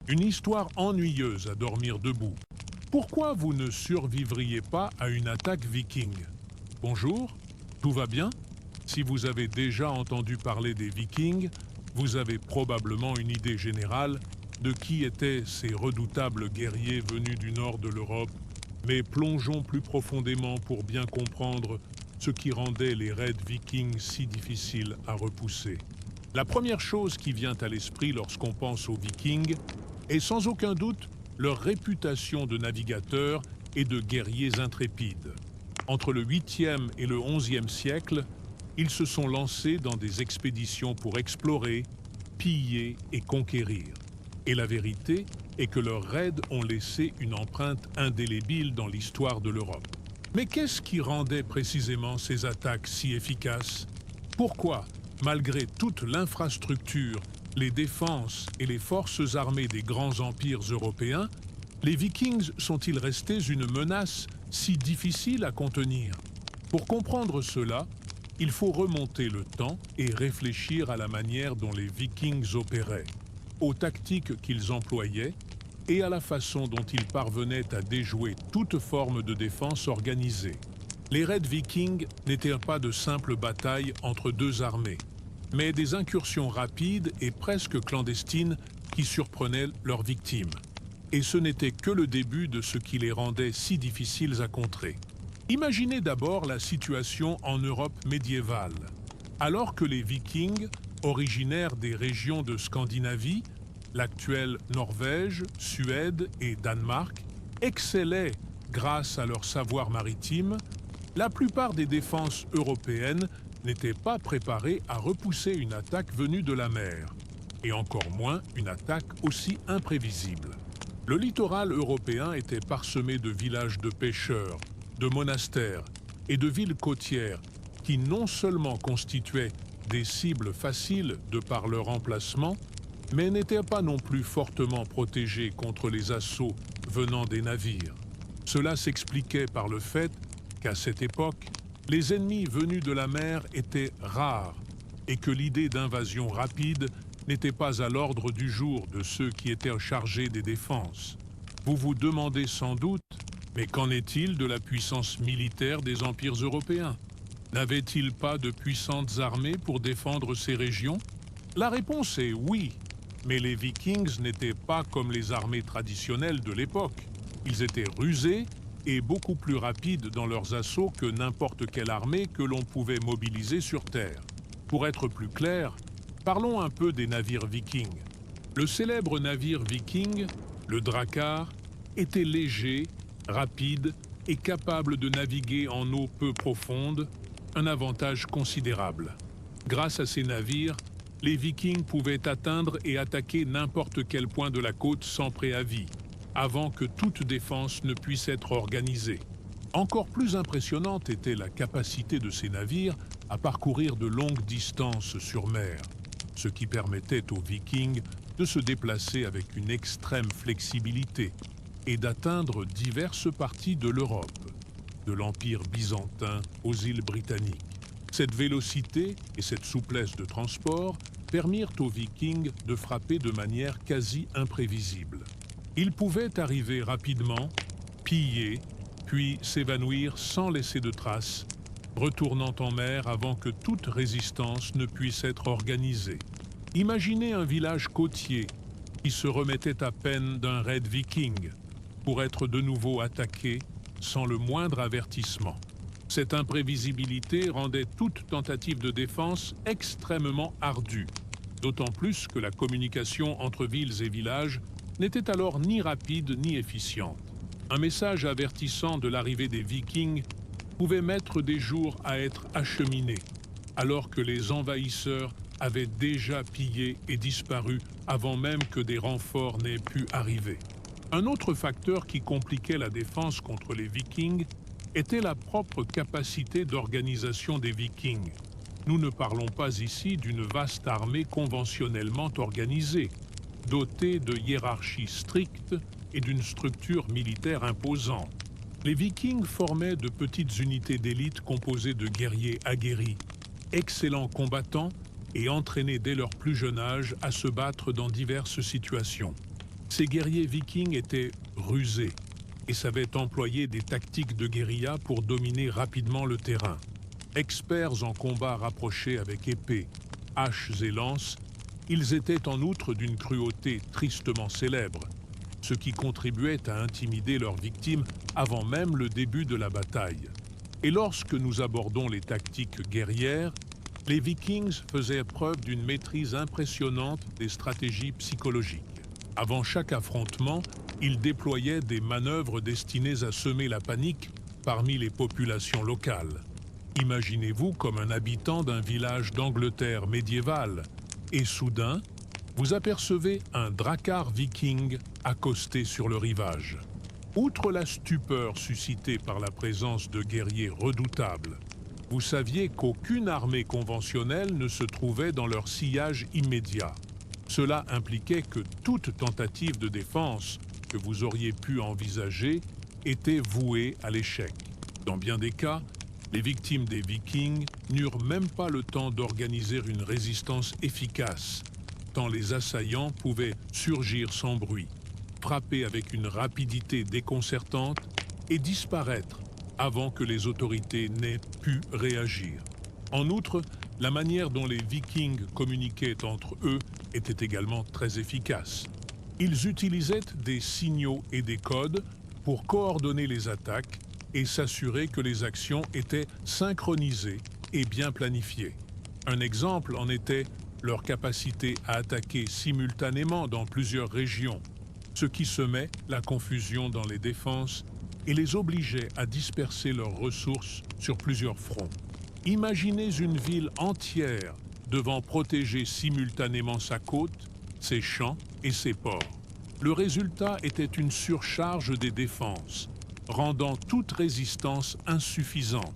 Une histoire ennuyeuse à dormir debout. Pourquoi vous ne survivriez pas à une attaque viking? Bonjour, tout va bien? Si vous avez déjà entendu parler des Vikings, vous avez probablement une idée générale de qui étaient ces redoutables guerriers venus du nord de l'Europe. Mais plongeons plus profondément pour bien comprendre ce qui rendait les raids vikings si difficiles à repousser. La première chose qui vient à l'esprit lorsqu'on pense aux Vikings est sans aucun doute leur réputation de navigateurs et de guerriers intrépides. Entre le 8e et le 11e siècle, ils se sont lancés dans des expéditions pour explorer, piller et conquérir. Et la vérité est que leurs raids ont laissé une empreinte indélébile dans l'histoire de l'Europe. Mais qu'est-ce qui rendait précisément ces attaques si efficaces? Pourquoi, malgré toute l'infrastructure, les défenses et les forces armées des grands empires européens, les Vikings sont-ils restés une menace si difficile à contenir? Pour comprendre cela, il faut remonter le temps et réfléchir à la manière dont les Vikings opéraient, aux tactiques qu'ils employaient et à la façon dont ils parvenaient à déjouer toute forme de défense organisée. Les raids vikings n'étaient pas de simples batailles entre deux armées, mais des incursions rapides et presque clandestines qui surprenaient leurs victimes. Et ce n'était que le début de ce qui les rendait si difficiles à contrer. Imaginez d'abord la situation en Europe médiévale. Alors que les Vikings, originaires des régions de Scandinavie, l'actuelle Norvège, Suède et Danemark, excellaient grâce à leur savoir maritime, la plupart des défenses européennes n'étaient pas préparées à repousser une attaque venue de la mer, et encore moins une attaque aussi imprévisible. Le littoral européen était parsemé de villages de pêcheurs, de monastères et de villes côtières qui non seulement constituaient des cibles faciles de par leur emplacement, mais n'étaient pas non plus fortement protégés contre les assauts venant des navires. Cela s'expliquait par le fait qu'à cette époque, les ennemis venus de la mer étaient rares et que l'idée d'invasion rapide n'était pas à l'ordre du jour de ceux qui étaient chargés des défenses. Vous vous demandez sans doute, mais qu'en est-il de la puissance militaire des empires européens? N'avaient-ils pas de puissantes armées pour défendre ces régions? La réponse est oui, mais les Vikings n'étaient pas comme les armées traditionnelles de l'époque. Ils étaient rusés et beaucoup plus rapides dans leurs assauts que n'importe quelle armée que l'on pouvait mobiliser sur Terre. Pour être plus clair, parlons un peu des navires vikings. Le célèbre navire viking, le Drakkar, était léger, rapide et capable de naviguer en eau peu profonde, un avantage considérable. Grâce à ces navires, les Vikings pouvaient atteindre et attaquer n'importe quel point de la côte sans préavis, avant que toute défense ne puisse être organisée. Encore plus impressionnante était la capacité de ces navires à parcourir de longues distances sur mer, ce qui permettait aux Vikings de se déplacer avec une extrême flexibilité et d'atteindre diverses parties de l'Europe, de l'Empire byzantin aux îles britanniques. Cette vélocité et cette souplesse de transport permirent aux Vikings de frapper de manière quasi imprévisible. Ils pouvaient arriver rapidement, piller, puis s'évanouir sans laisser de traces, retournant en mer avant que toute résistance ne puisse être organisée. Imaginez un village côtier qui se remettait à peine d'un raid viking pour être de nouveau attaqué sans le moindre avertissement. Cette imprévisibilité rendait toute tentative de défense extrêmement ardue, d'autant plus que la communication entre villes et villages n'était alors ni rapide ni efficiente. Un message avertissant de l'arrivée des Vikings pouvait mettre des jours à être acheminé, alors que les envahisseurs avaient déjà pillé et disparu avant même que des renforts n'aient pu arriver. Un autre facteur qui compliquait la défense contre les Vikings était la propre capacité d'organisation des Vikings. Nous ne parlons pas ici d'une vaste armée conventionnellement organisée, dotée de hiérarchies strictes et d'une structure militaire imposante. Les Vikings formaient de petites unités d'élite composées de guerriers aguerris, excellents combattants et entraînés dès leur plus jeune âge à se battre dans diverses situations. Ces guerriers vikings étaient rusés et savaient employer des tactiques de guérilla pour dominer rapidement le terrain. Experts en combat rapproché avec épée, haches et lances, ils étaient en outre d'une cruauté tristement célèbre, ce qui contribuait à intimider leurs victimes avant même le début de la bataille. Et lorsque nous abordons les tactiques guerrières, les Vikings faisaient preuve d'une maîtrise impressionnante des stratégies psychologiques. Avant chaque affrontement, ils déployaient des manœuvres destinées à semer la panique parmi les populations locales. Imaginez-vous comme un habitant d'un village d'Angleterre médiévale, et soudain, vous apercevez un drakkar viking accosté sur le rivage. Outre la stupeur suscitée par la présence de guerriers redoutables, vous saviez qu'aucune armée conventionnelle ne se trouvait dans leur sillage immédiat. Cela impliquait que toute tentative de défense que vous auriez pu envisager était vouée à l'échec. Dans bien des cas, les victimes des Vikings n'eurent même pas le temps d'organiser une résistance efficace, tant les assaillants pouvaient surgir sans bruit, frapper avec une rapidité déconcertante et disparaître avant que les autorités n'aient pu réagir. En outre, la manière dont les Vikings communiquaient entre eux était également très efficace. Ils utilisaient des signaux et des codes pour coordonner les attaques et s'assurer que les actions étaient synchronisées et bien planifiées. Un exemple en était leur capacité à attaquer simultanément dans plusieurs régions, ce qui semait la confusion dans les défenses et les obligeait à disperser leurs ressources sur plusieurs fronts. Imaginez une ville entière devant protéger simultanément sa côte, ses champs et ses ports. Le résultat était une surcharge des défenses, rendant toute résistance insuffisante.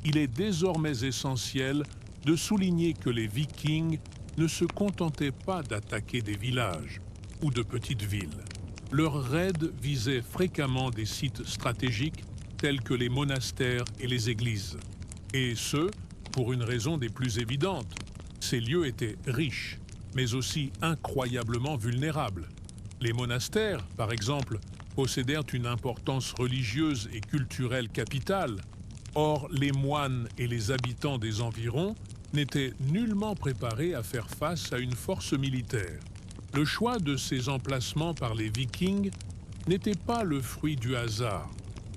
Il est désormais essentiel de souligner que les Vikings ne se contentaient pas d'attaquer des villages ou de petites villes. Leurs raids visaient fréquemment des sites stratégiques tels que les monastères et les églises. Et ce, pour une raison des plus évidentes. Ces lieux étaient riches, mais aussi incroyablement vulnérables. Les monastères, par exemple, possédèrent une importance religieuse et culturelle capitale. Or, les moines et les habitants des environs n'étaient nullement préparés à faire face à une force militaire. Le choix de ces emplacements par les Vikings n'était pas le fruit du hasard.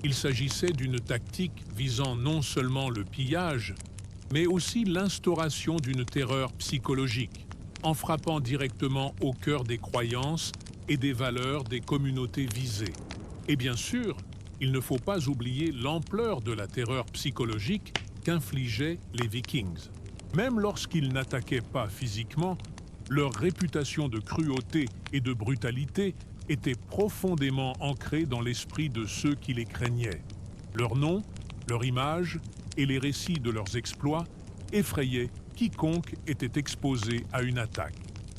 Il s'agissait d'une tactique visant non seulement le pillage, mais aussi l'instauration d'une terreur psychologique, en frappant directement au cœur des croyances et des valeurs des communautés visées. Et bien sûr, il ne faut pas oublier l'ampleur de la terreur psychologique qu'infligeaient les Vikings. Même lorsqu'ils n'attaquaient pas physiquement, leur réputation de cruauté et de brutalité était profondément ancrée dans l'esprit de ceux qui les craignaient. Leur nom, leur image et les récits de leurs exploits effrayaient quiconque était exposé à une attaque.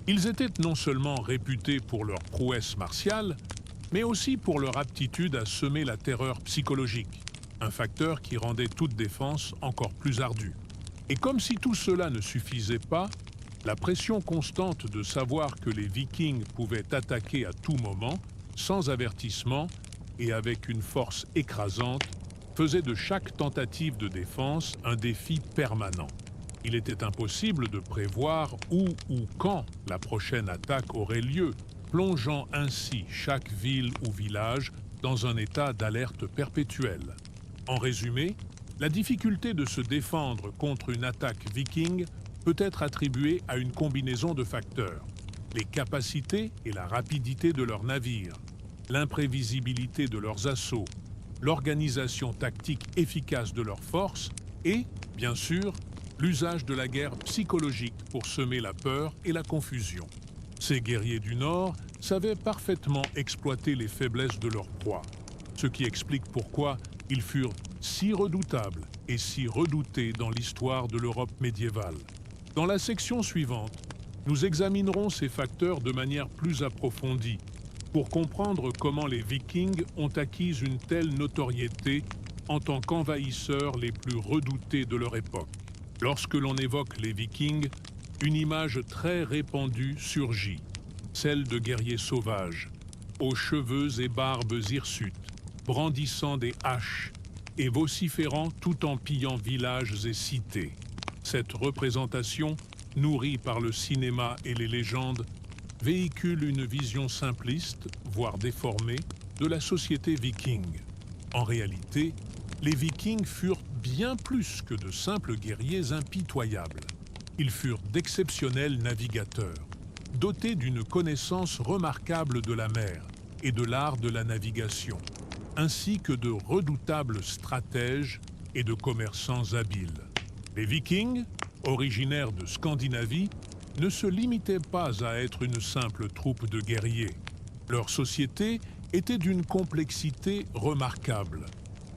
Ils étaient non seulement réputés pour leur prouesse martiale, mais aussi pour leur aptitude à semer la terreur psychologique, un facteur qui rendait toute défense encore plus ardue. Et comme si tout cela ne suffisait pas, la pression constante de savoir que les Vikings pouvaient attaquer à tout moment, sans avertissement et avec une force écrasante, faisait de chaque tentative de défense un défi permanent. Il était impossible de prévoir où ou quand la prochaine attaque aurait lieu, plongeant ainsi chaque ville ou village dans un état d'alerte perpétuelle. En résumé, la difficulté de se défendre contre une attaque viking peut être attribuée à une combinaison de facteurs: les capacités et la rapidité de leurs navires, l'imprévisibilité de leurs assauts, l'organisation tactique efficace de leurs forces et, bien sûr, l'usage de la guerre psychologique pour semer la peur et la confusion. Ces guerriers du Nord savaient parfaitement exploiter les faiblesses de leurs proies, ce qui explique pourquoi ils furent si redoutables et si redoutés dans l'histoire de l'Europe médiévale. Dans la section suivante, nous examinerons ces facteurs de manière plus approfondie pour comprendre comment les Vikings ont acquis une telle notoriété en tant qu'envahisseurs les plus redoutés de leur époque. Lorsque l'on évoque les Vikings, une image très répandue surgit, celle de guerriers sauvages, aux cheveux et barbes hirsutes, brandissant des haches et vociférant tout en pillant villages et cités. Cette représentation, nourrie par le cinéma et les légendes, véhicule une vision simpliste, voire déformée, de la société viking. En réalité, les Vikings furent bien plus que de simples guerriers impitoyables. Ils furent d'exceptionnels navigateurs, dotés d'une connaissance remarquable de la mer et de l'art de la navigation, ainsi que de redoutables stratèges et de commerçants habiles. Les Vikings, originaires de Scandinavie, ne se limitaient pas à être une simple troupe de guerriers. Leur société était d'une complexité remarquable,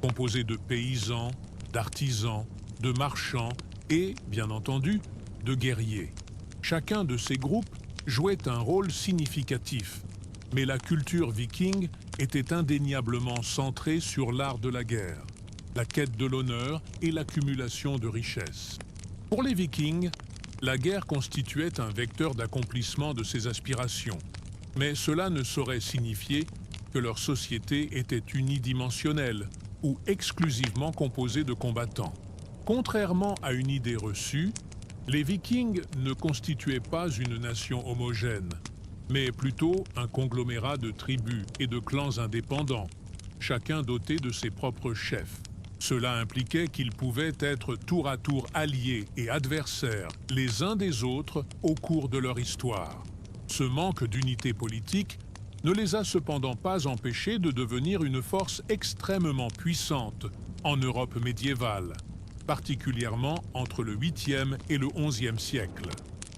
composée de paysans, d'artisans, de marchands et, bien entendu, de guerriers. Chacun de ces groupes jouait un rôle significatif, mais la culture viking était indéniablement centrée sur l'art de la guerre, la quête de l'honneur et l'accumulation de richesses. Pour les Vikings, la guerre constituait un vecteur d'accomplissement de ces aspirations, mais cela ne saurait signifier que leur société était unidimensionnelle ou exclusivement composée de combattants. Contrairement à une idée reçue, les Vikings ne constituaient pas une nation homogène, mais plutôt un conglomérat de tribus et de clans indépendants, chacun doté de ses propres chefs. Cela impliquait qu'ils pouvaient être tour à tour alliés et adversaires les uns des autres au cours de leur histoire. Ce manque d'unité politique ne les a cependant pas empêchés de devenir une force extrêmement puissante en Europe médiévale, particulièrement entre le 8e et le 11e siècle.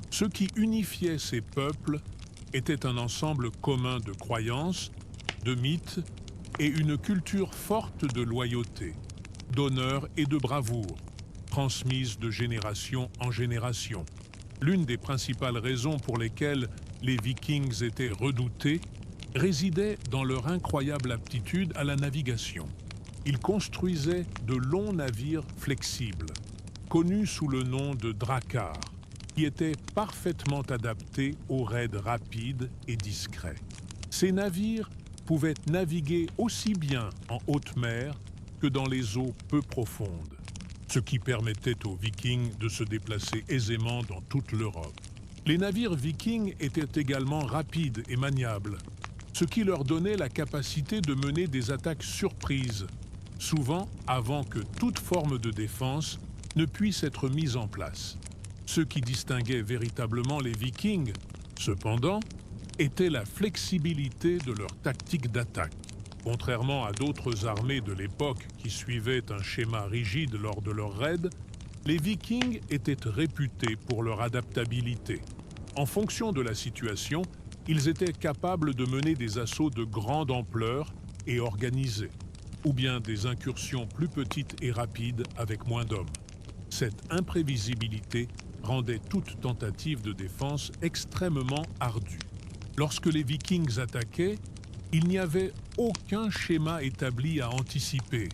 Ce qui unifiait ces peuples était un ensemble commun de croyances, de mythes et une culture forte de loyauté, d'honneur et de bravoure, transmise de génération en génération. L'une des principales raisons pour lesquelles les Vikings étaient redoutés résidait dans leur incroyable aptitude à la navigation. Ils construisaient de longs navires flexibles, connus sous le nom de dracars, qui étaient parfaitement adaptés aux raids rapides et discrets. Ces navires pouvaient naviguer aussi bien en haute mer que dans les eaux peu profondes, ce qui permettait aux Vikings de se déplacer aisément dans toute l'Europe. Les navires vikings étaient également rapides et maniables, ce qui leur donnait la capacité de mener des attaques surprises, souvent avant que toute forme de défense ne puisse être mise en place. Ce qui distinguait véritablement les Vikings, cependant, était la flexibilité de leur tactique d'attaque. Contrairement à d'autres armées de l'époque qui suivaient un schéma rigide lors de leurs raids, les Vikings étaient réputés pour leur adaptabilité. En fonction de la situation, ils étaient capables de mener des assauts de grande ampleur et organisés, ou bien des incursions plus petites et rapides avec moins d'hommes. Cette imprévisibilité rendait toute tentative de défense extrêmement ardue. Lorsque les Vikings attaquaient, il n'y avait aucun schéma établi à anticiper,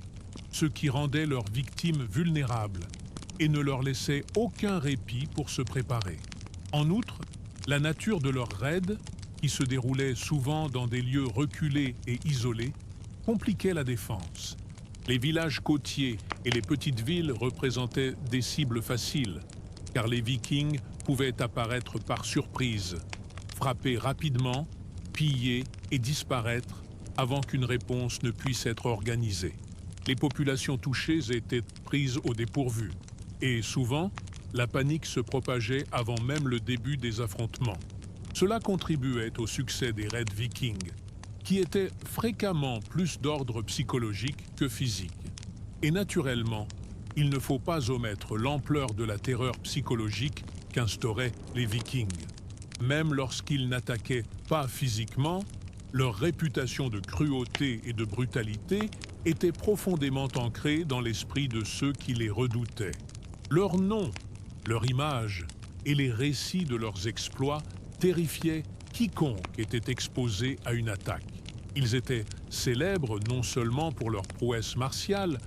ce qui rendait leurs victimes vulnérables et ne leur laissait aucun répit pour se préparer. En outre, la nature de leurs raids, qui se déroulaient souvent dans des lieux reculés et isolés, compliquait la défense. Les villages côtiers et les petites villes représentaient des cibles faciles, car les Vikings pouvaient apparaître par surprise, frapper rapidement, piller et disparaître avant qu'une réponse ne puisse être organisée. Les populations touchées étaient prises au dépourvu, et souvent, la panique se propageait avant même le début des affrontements. Cela contribuait au succès des raids vikings, qui étaient fréquemment plus d'ordre psychologique que physique. Et naturellement, il ne faut pas omettre l'ampleur de la terreur psychologique qu'instauraient les Vikings. Même lorsqu'ils n'attaquaient pas physiquement, leur réputation de cruauté et de brutalité était profondément ancrée dans l'esprit de ceux qui les redoutaient. Leur nom, leur image et les récits de leurs exploits terrifiaient quiconque était exposé à une attaque. Ils étaient célèbres non seulement pour leur prouesse martiale,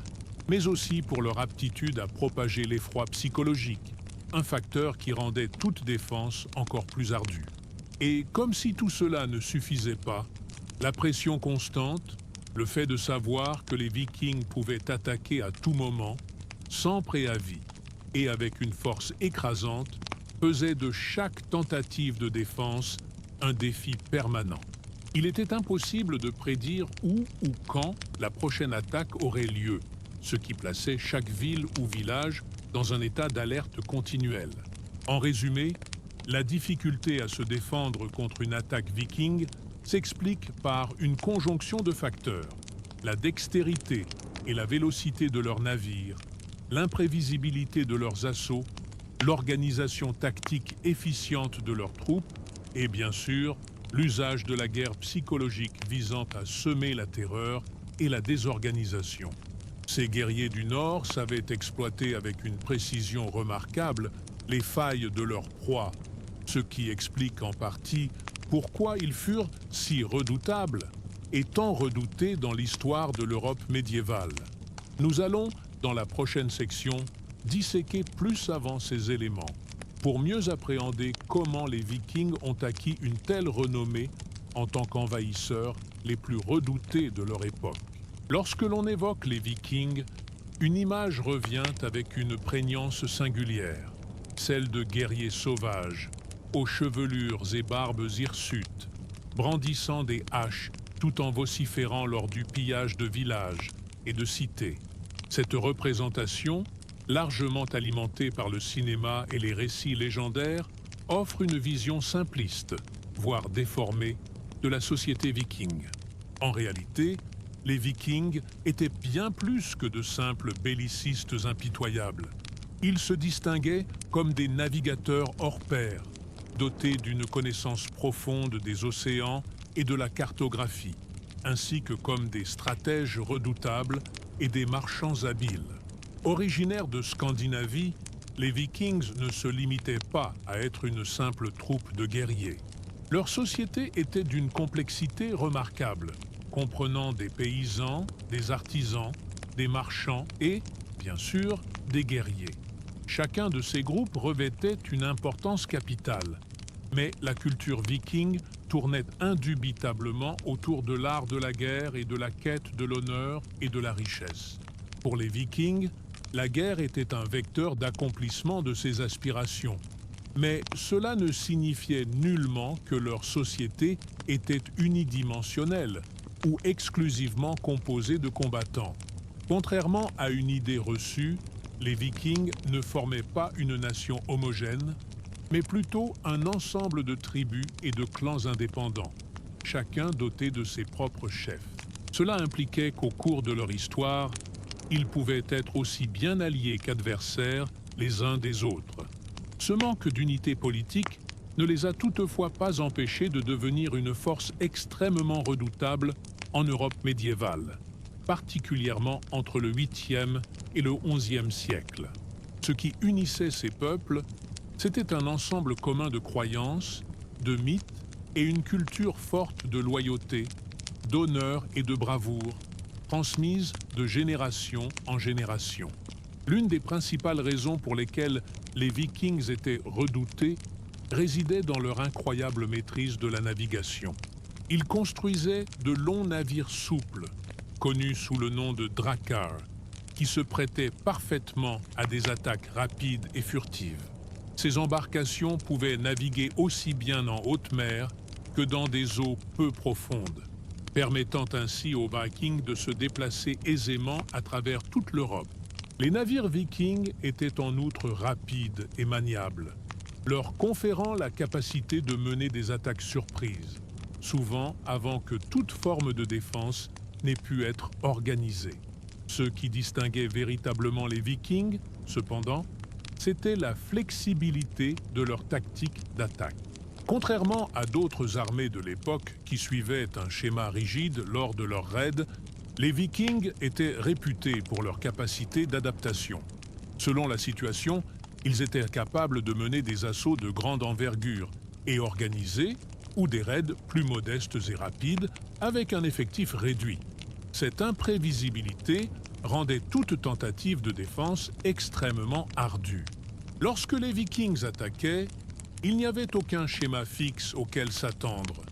mais aussi pour leur aptitude à propager l'effroi psychologique, un facteur qui rendait toute défense encore plus ardue. Et comme si tout cela ne suffisait pas, La pression constante, le fait de savoir que les Vikings pouvaient attaquer à tout moment, sans préavis et avec une force écrasante, faisait de chaque tentative de défense un défi permanent. Il était impossible de prédire où ou quand la prochaine attaque aurait lieu, ce qui plaçait chaque ville ou village dans un état d'alerte continuelle. En résumé, la difficulté à se défendre contre une attaque viking s'explique par une conjonction de facteurs: la dextérité et la vélocité de leurs navires, l'imprévisibilité de leurs assauts, l'organisation tactique efficiente de leurs troupes et bien sûr l'usage de la guerre psychologique visant à semer la terreur et la désorganisation. Ces guerriers du Nord savaient exploiter avec une précision remarquable les failles de leur proie, ce qui explique en partie pourquoi ils furent si redoutables et tant redoutés dans l'histoire de l'Europe médiévale. Nous allons, dans la prochaine section, disséquer plus avant ces éléments, pour mieux appréhender comment les Vikings ont acquis une telle renommée en tant qu'envahisseurs les plus redoutés de leur époque. Lorsque l'on évoque les Vikings, une image revient avec une prégnance singulière, celle de guerriers sauvages, aux chevelures et barbes hirsutes, brandissant des haches tout en vociférant lors du pillage de villages et de cités. Cette représentation, largement alimentée par le cinéma et les récits légendaires, offre une vision simpliste, voire déformée, de la société viking. En réalité, les Vikings étaient bien plus que de simples bellicistes impitoyables. Ils se distinguaient comme des navigateurs hors pair, dotés d'une connaissance profonde des océans et de la cartographie, ainsi que comme des stratèges redoutables et des marchands habiles. Originaires de Scandinavie, les Vikings ne se limitaient pas à être une simple troupe de guerriers. Leur société était d'une complexité remarquable, comprenant des paysans, des artisans, des marchands et, bien sûr, des guerriers. Chacun de ces groupes revêtait une importance capitale, mais la culture viking tournait indubitablement autour de l'art de la guerre et de la quête de l'honneur et de la richesse. Pour les Vikings, la guerre était un vecteur d'accomplissement de ces aspirations, mais cela ne signifiait nullement que leur société était unidimensionnelle ou exclusivement composée de combattants. Contrairement à une idée reçue, les Vikings ne formaient pas une nation homogène, mais plutôt un ensemble de tribus et de clans indépendants, chacun doté de ses propres chefs. Cela impliquait qu'au cours de leur histoire, ils pouvaient être aussi bien alliés qu'adversaires les uns des autres. Ce manque d'unité politique ne les a toutefois pas empêchés de devenir une force extrêmement redoutable en Europe médiévale, particulièrement entre le 8e et le 11e siècle. Ce qui unissait ces peuples, c'était un ensemble commun de croyances, de mythes et une culture forte de loyauté, d'honneur et de bravoure, transmise de génération en génération. L'une des principales raisons pour lesquelles les Vikings étaient redoutés résidait dans leur incroyable maîtrise de la navigation. Ils construisaient de longs navires souples, connus sous le nom de drakkar, qui se prêtaient parfaitement à des attaques rapides et furtives. Ces embarcations pouvaient naviguer aussi bien en haute mer que dans des eaux peu profondes, permettant ainsi aux Vikings de se déplacer aisément à travers toute l'Europe. Les navires vikings étaient en outre rapides et maniables, leur conférant la capacité de mener des attaques surprises, souvent avant que toute forme de défense n'ait pu être organisée. Ce qui distinguait véritablement les Vikings, cependant, c'était la flexibilité de leur tactique d'attaque. Contrairement à d'autres armées de l'époque qui suivaient un schéma rigide lors de leurs raids, les Vikings étaient réputés pour leur capacité d'adaptation. Selon la situation, ils étaient capables de mener des assauts de grande envergure et organisés, ou des raids plus modestes et rapides avec un effectif réduit. Cette imprévisibilité rendait toute tentative de défense extrêmement ardue. Lorsque les Vikings attaquaient, il n'y avait aucun schéma fixe auquel s'attendre.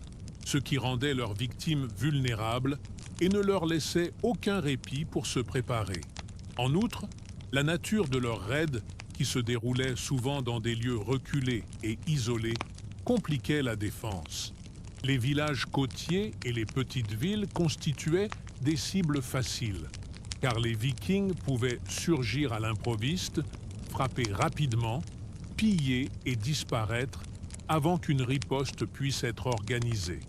ce qui rendait leurs victimes vulnérables et ne leur laissait aucun répit pour se préparer. En outre, la nature de leurs raids, qui se déroulaient souvent dans des lieux reculés et isolés, compliquait la défense. Les villages côtiers et les petites villes constituaient des cibles faciles, car les Vikings pouvaient surgir à l'improviste, frapper rapidement, piller et disparaître avant qu'une riposte puisse être organisée.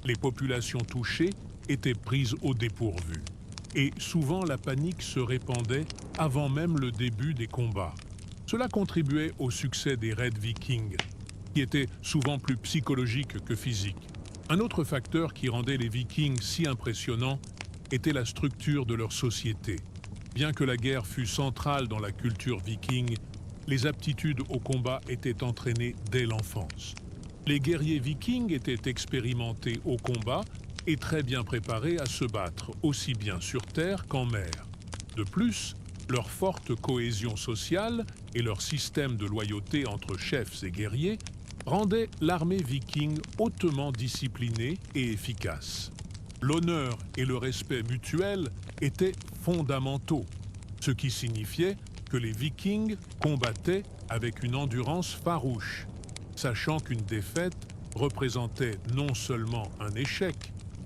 Les populations touchées étaient prises au dépourvu, et souvent la panique se répandait avant même le début des combats. Cela contribuait au succès des raids vikings, qui étaient souvent plus psychologiques que physiques. Un autre facteur qui rendait les Vikings si impressionnants était la structure de leur société. Bien que la guerre fût centrale dans la culture viking, les aptitudes au combat étaient entraînées dès l'enfance. Les guerriers vikings étaient expérimentés au combat et très bien préparés à se battre, aussi bien sur terre qu'en mer. De plus, leur forte cohésion sociale et leur système de loyauté entre chefs et guerriers rendaient l'armée viking hautement disciplinée et efficace. L'honneur et le respect mutuel étaient fondamentaux, ce qui signifiait que les Vikings combattaient avec une endurance farouche, sachant qu'une défaite représentait non seulement un échec,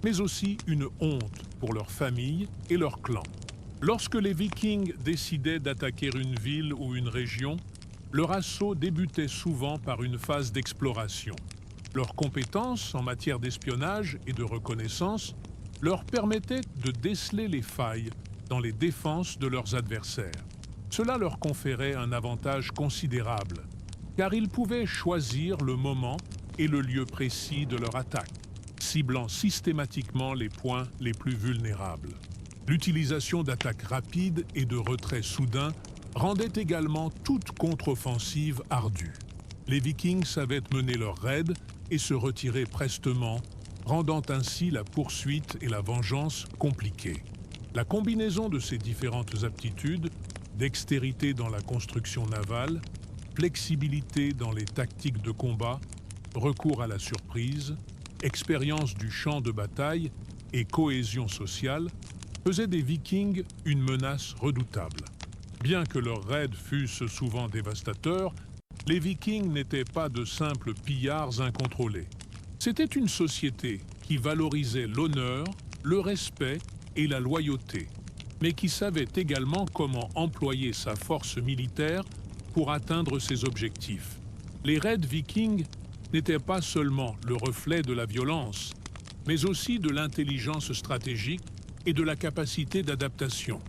mais aussi une honte pour leur famille et leur clan. Lorsque les Vikings décidaient d'attaquer une ville ou une région, leur assaut débutait souvent par une phase d'exploration. Leurs compétences en matière d'espionnage et de reconnaissance leur permettaient de déceler les failles dans les défenses de leurs adversaires. Cela leur conférait un avantage considérable, car ils pouvaient choisir le moment et le lieu précis de leur attaque, ciblant systématiquement les points les plus vulnérables. L'utilisation d'attaques rapides et de retraits soudains rendait également toute contre-offensive ardue. Les Vikings savaient mener leurs raids et se retirer prestement, rendant ainsi la poursuite et la vengeance compliquées. La combinaison de ces différentes aptitudes, dextérité dans la construction navale, flexibilité dans les tactiques de combat, recours à la surprise, expérience du champ de bataille et cohésion sociale, faisaient des Vikings une menace redoutable. Bien que leurs raids fussent souvent dévastateurs, les Vikings n'étaient pas de simples pillards incontrôlés. C'était une société qui valorisait l'honneur, le respect et la loyauté, mais qui savait également comment employer sa force militaire pour atteindre ses objectifs. Les raids vikings n'étaient pas seulement le reflet de la violence, mais aussi de l'intelligence stratégique et de la capacité d'adaptation.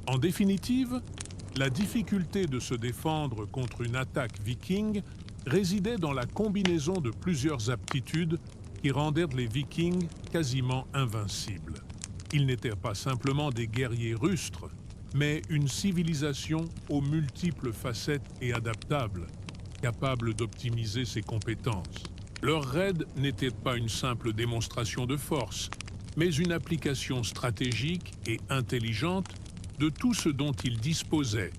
En définitive, la difficulté de se défendre contre une attaque viking résidait dans la combinaison de plusieurs aptitudes qui rendèrent les Vikings quasiment invincibles. Ils n'étaient pas simplement des guerriers rustres, mais une civilisation aux multiples facettes et adaptable, capable d'optimiser ses compétences. Leur raid n'était pas une simple démonstration de force, mais une application stratégique et intelligente de tout ce dont ils disposaient,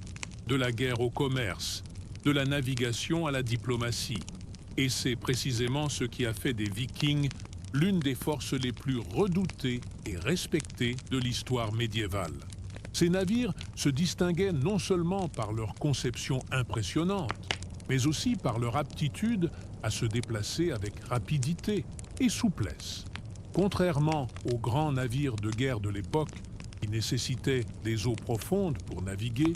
de la guerre au commerce, de la navigation à la diplomatie. Et c'est précisément ce qui a fait des Vikings l'une des forces les plus redoutées et respectées de l'histoire médiévale. Ces navires se distinguaient non seulement par leur conception impressionnante, mais aussi par leur aptitude à se déplacer avec rapidité et souplesse. Contrairement aux grands navires de guerre de l'époque, qui nécessitaient des eaux profondes pour naviguer,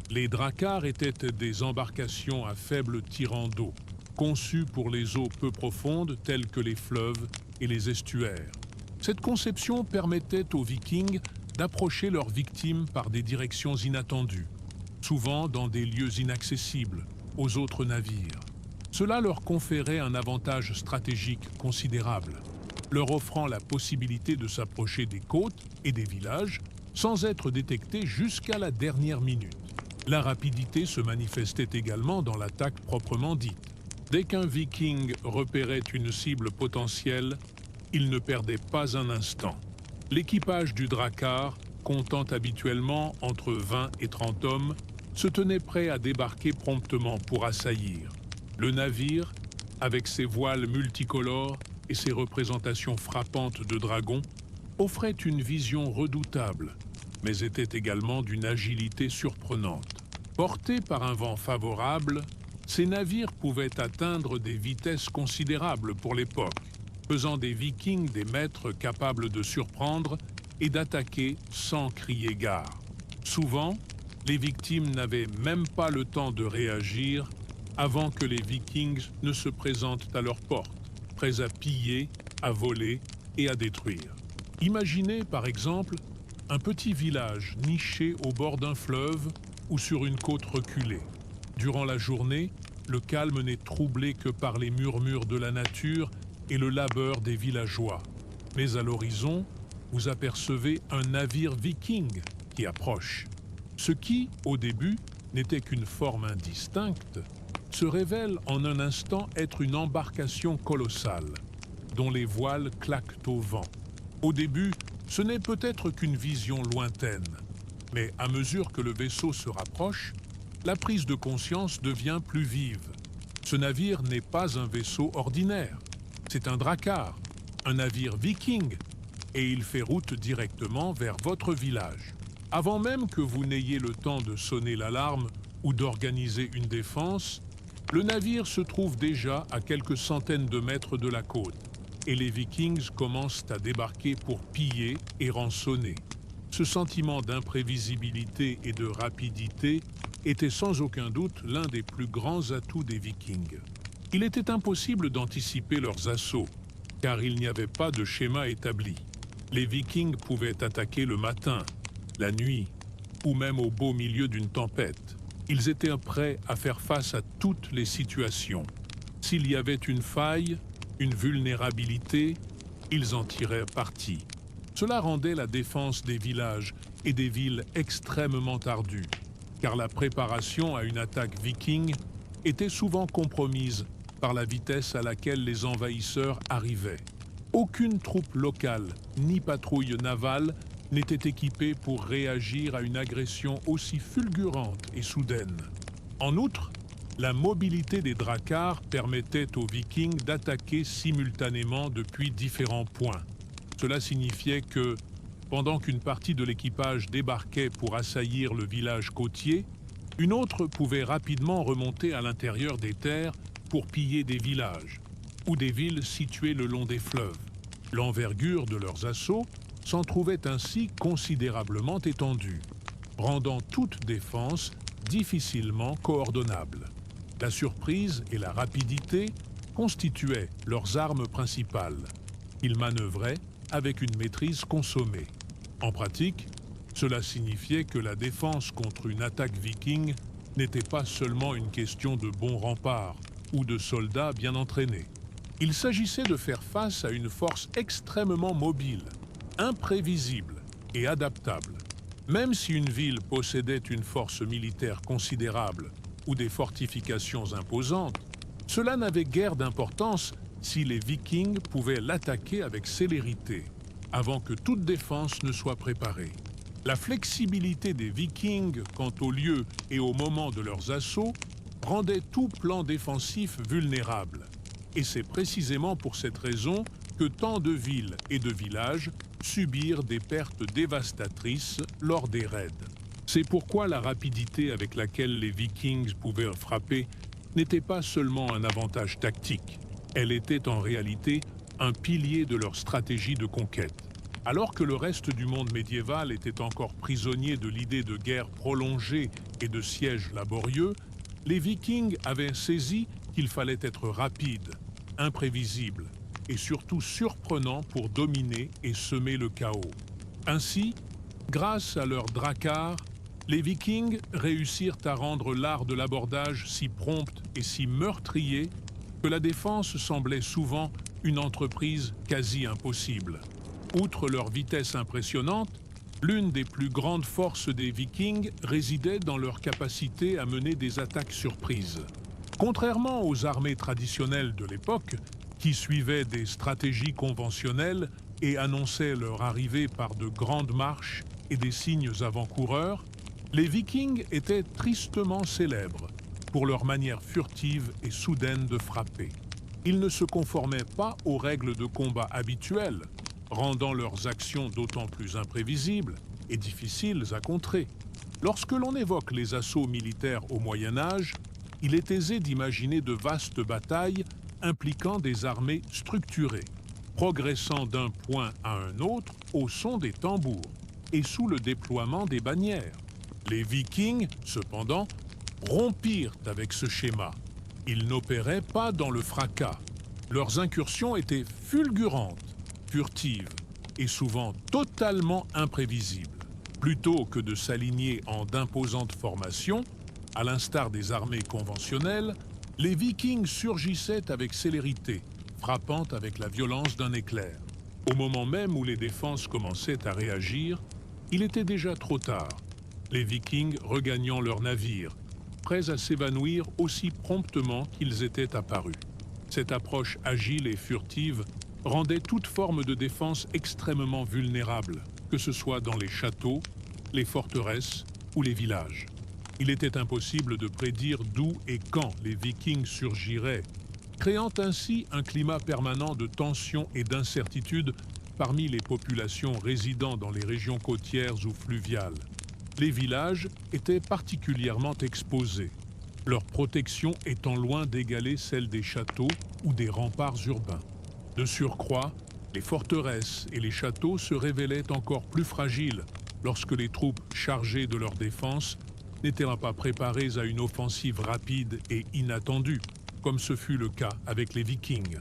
les dracars étaient des embarcations à faible tirant d'eau, conçues pour les eaux peu profondes telles que les fleuves et les estuaires. Cette conception permettait aux Vikings d'approcher leurs victimes par des directions inattendues, souvent dans des lieux inaccessibles aux autres navires. Cela leur conférait un avantage stratégique considérable, leur offrant la possibilité de s'approcher des côtes et des villages sans être détectés jusqu'à la dernière minute. La rapidité se manifestait également dans l'attaque proprement dite. Dès qu'un Viking repérait une cible potentielle, il ne perdait pas un instant. L'équipage du Drakkar, comptant habituellement entre 20 et 30 hommes, se tenait prêt à débarquer promptement pour assaillir. Le navire, avec ses voiles multicolores, et ses représentations frappantes de dragons offraient une vision redoutable, mais étaient également d'une agilité surprenante. Portés par un vent favorable, ces navires pouvaient atteindre des vitesses considérables pour l'époque, faisant des Vikings des maîtres capables de surprendre et d'attaquer sans crier gare. Souvent, les victimes n'avaient même pas le temps de réagir avant que les Vikings ne se présentent à leur porte, prêts à piller, à voler et à détruire. Imaginez par exemple un petit village niché au bord d'un fleuve ou sur une côte reculée. Durant la journée, le calme n'est troublé que par les murmures de la nature et le labeur des villageois. Mais à l'horizon, vous apercevez un navire viking qui approche. Ce qui, au début, n'était qu'une forme indistincte, se révèle en un instant être une embarcation colossale, dont les voiles claquent au vent. Au début, ce n'est peut-être qu'une vision lointaine, mais à mesure que le vaisseau se rapproche, la prise de conscience devient plus vive. Ce navire n'est pas un vaisseau ordinaire, c'est un drakkar, un navire viking, et il fait route directement vers votre village. Avant même que vous n'ayez le temps de sonner l'alarme ou d'organiser une défense, le navire se trouve déjà à quelques centaines de mètres de la côte, et les Vikings commencent à débarquer pour piller et rançonner. Ce sentiment d'imprévisibilité et de rapidité était sans aucun doute l'un des plus grands atouts des Vikings. Il était impossible d'anticiper leurs assauts, car il n'y avait pas de schéma établi. Les Vikings pouvaient attaquer le matin, la nuit, ou même au beau milieu d'une tempête. Ils étaient prêts à faire face à toutes les situations. S'il y avait une faille, une vulnérabilité, ils en tiraient parti. Cela rendait la défense des villages et des villes extrêmement ardue, car la préparation à une attaque viking était souvent compromise par la vitesse à laquelle les envahisseurs arrivaient. Aucune troupe locale ni patrouille navale n'était équipée pour réagir à une agression aussi fulgurante et soudaine. En outre, la mobilité des drakkars permettait aux Vikings d'attaquer simultanément depuis différents points. Cela signifiait que, pendant qu'une partie de l'équipage débarquait pour assaillir le village côtier, une autre pouvait rapidement remonter à l'intérieur des terres pour piller des villages ou des villes situées le long des fleuves. L'envergure de leurs assauts s'en trouvait ainsi considérablement étendue, rendant toute défense difficilement coordonnable. La surprise et la rapidité constituaient leurs armes principales. Ils manœuvraient avec une maîtrise consommée. En pratique, cela signifiait que la défense contre une attaque viking n'était pas seulement une question de bons remparts ou de soldats bien entraînés. Il s'agissait de faire face à une force extrêmement mobile, imprévisible et adaptable. Même si une ville possédait une force militaire considérable ou des fortifications imposantes, cela n'avait guère d'importance si les Vikings pouvaient l'attaquer avec célérité, avant que toute défense ne soit préparée. La flexibilité des Vikings quant au lieu et au moment de leurs assauts rendait tout plan défensif vulnérable. Et c'est précisément pour cette raison que tant de villes et de villages subirent des pertes dévastatrices lors des raids. C'est pourquoi la rapidité avec laquelle les Vikings pouvaient frapper n'était pas seulement un avantage tactique, elle était en réalité un pilier de leur stratégie de conquête. Alors que le reste du monde médiéval était encore prisonnier de l'idée de guerre prolongée et de sièges laborieux, les Vikings avaient saisi qu'il fallait être rapide, imprévisible et surtout surprenant pour dominer et semer le chaos. Ainsi, grâce à leurs drakkars, les Vikings réussirent à rendre l'art de l'abordage si prompt et si meurtrier que la défense semblait souvent une entreprise quasi impossible. Outre leur vitesse impressionnante, l'une des plus grandes forces des Vikings résidait dans leur capacité à mener des attaques surprises. Contrairement aux armées traditionnelles de l'époque, qui suivaient des stratégies conventionnelles et annonçaient leur arrivée par de grandes marches et des signes avant-coureurs, les Vikings étaient tristement célèbres pour leur manière furtive et soudaine de frapper. Ils ne se conformaient pas aux règles de combat habituelles, rendant leurs actions d'autant plus imprévisibles et difficiles à contrer. Lorsque l'on évoque les assauts militaires au Moyen Âge, il est aisé d'imaginer de vastes batailles impliquant des armées structurées, progressant d'un point à un autre au son des tambours et sous le déploiement des bannières. Les Vikings, cependant, rompirent avec ce schéma. Ils n'opéraient pas dans le fracas. Leurs incursions étaient fulgurantes, furtives et souvent totalement imprévisibles. Plutôt que de s'aligner en d'imposantes formations, à l'instar des armées conventionnelles, les Vikings surgissaient avec célérité, frappant avec la violence d'un éclair. Au moment même où les défenses commençaient à réagir, il était déjà trop tard, les Vikings regagnant leurs navires, prêts à s'évanouir aussi promptement qu'ils étaient apparus. Cette approche agile et furtive rendait toute forme de défense extrêmement vulnérable, que ce soit dans les châteaux, les forteresses ou les villages. Il était impossible de prédire d'où et quand les Vikings surgiraient, créant ainsi un climat permanent de tension et d'incertitude parmi les populations résidant dans les régions côtières ou fluviales. Les villages étaient particulièrement exposés, leur protection étant loin d'égaler celle des châteaux ou des remparts urbains. De surcroît, les forteresses et les châteaux se révélaient encore plus fragiles lorsque les troupes chargées de leur défense n'étaient pas préparées à une offensive rapide et inattendue, comme ce fut le cas avec les Vikings.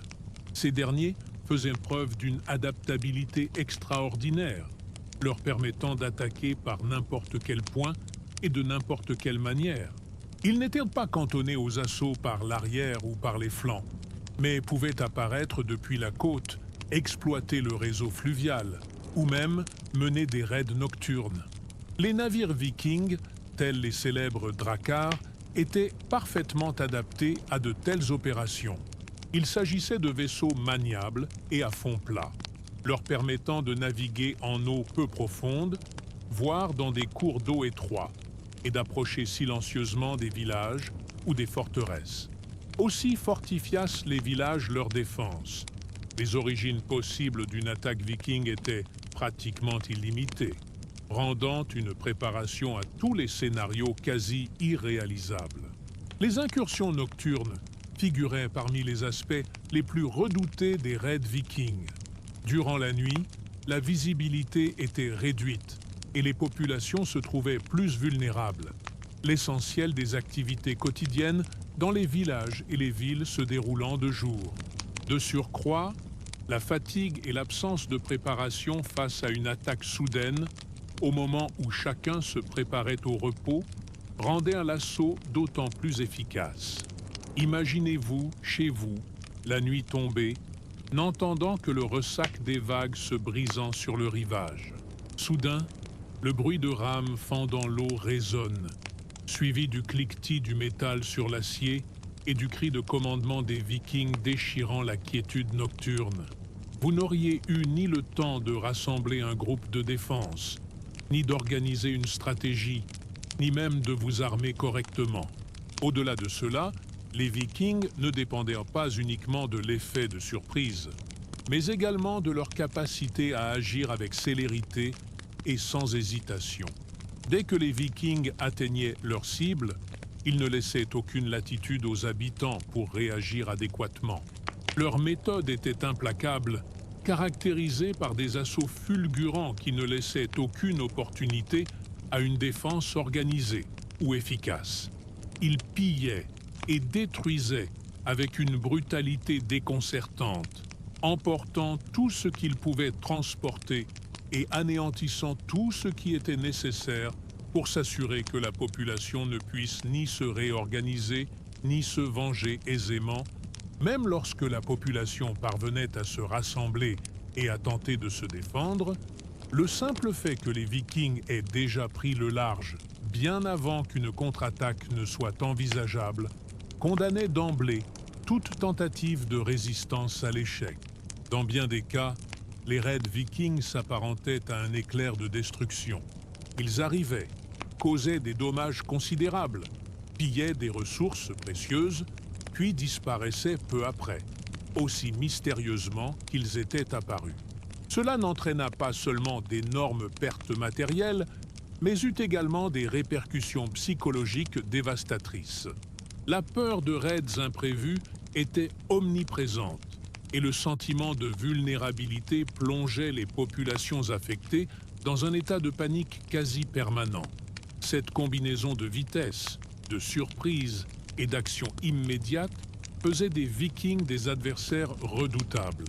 Ces derniers faisaient preuve d'une adaptabilité extraordinaire, leur permettant d'attaquer par n'importe quel point et de n'importe quelle manière. Ils n'étaient pas cantonnés aux assauts par l'arrière ou par les flancs, mais pouvaient apparaître depuis la côte, exploiter le réseau fluvial, ou même mener des raids nocturnes. Les navires vikings, tels les célèbres dracars, étaient parfaitement adaptés à de telles opérations. Il s'agissait de vaisseaux maniables et à fond plat, leur permettant de naviguer en eau peu profonde, voire dans des cours d'eau étroits, et d'approcher silencieusement des villages ou des forteresses. Aussi fortifiassent les villages leur défense. Les origines possibles d'une attaque viking étaient pratiquement illimitées, rendant une préparation à tous les scénarios quasi irréalisables. Les incursions nocturnes figuraient parmi les aspects les plus redoutés des raids vikings. Durant la nuit, la visibilité était réduite et les populations se trouvaient plus vulnérables. L'essentiel des activités quotidiennes dans les villages et les villes se déroulant de jour. De surcroît, la fatigue et l'absence de préparation face à une attaque soudaine, au moment où chacun se préparait au repos, rendaient un l'assaut d'autant plus efficace. Imaginez-vous, chez vous, la nuit tombée, n'entendant que le ressac des vagues se brisant sur le rivage. Soudain, le bruit de rames fendant l'eau résonne, suivi du cliquetis du métal sur l'acier et du cri de commandement des Vikings déchirant la quiétude nocturne. Vous n'auriez eu ni le temps de rassembler un groupe de défense, ni d'organiser une stratégie, ni même de vous armer correctement. Au-delà de cela, les Vikings ne dépendaient pas uniquement de l'effet de surprise, mais également de leur capacité à agir avec célérité et sans hésitation. Dès que les Vikings atteignaient leur cible, ils ne laissaient aucune latitude aux habitants pour réagir adéquatement. Leur méthode était implacable, caractérisée par des assauts fulgurants qui ne laissaient aucune opportunité à une défense organisée ou efficace. Ils pillaient et détruisaient avec une brutalité déconcertante, emportant tout ce qu'ils pouvaient transporter et anéantissant tout ce qui était nécessaire pour s'assurer que la population ne puisse ni se réorganiser, ni se venger aisément, même lorsque la population parvenait à se rassembler et à tenter de se défendre. Le simple fait que les Vikings aient déjà pris le large bien avant qu'une contre-attaque ne soit envisageable condamnait d'emblée toute tentative de résistance à l'échec. Dans bien des cas, les raids vikings s'apparentaient à un éclair de destruction. Ils arrivaient, causaient des dommages considérables, pillaient des ressources précieuses, puis disparaissaient peu après. aussi mystérieusement qu'ils étaient apparus. Cela n'entraîna pas seulement d'énormes pertes matérielles, mais eut également des répercussions psychologiques dévastatrices. La peur de raids imprévus était omniprésente et le sentiment de vulnérabilité plongeait les populations affectées dans un état de panique quasi permanent. Cette combinaison de vitesse, de surprise et d'action immédiate faisait des Vikings des adversaires redoutables.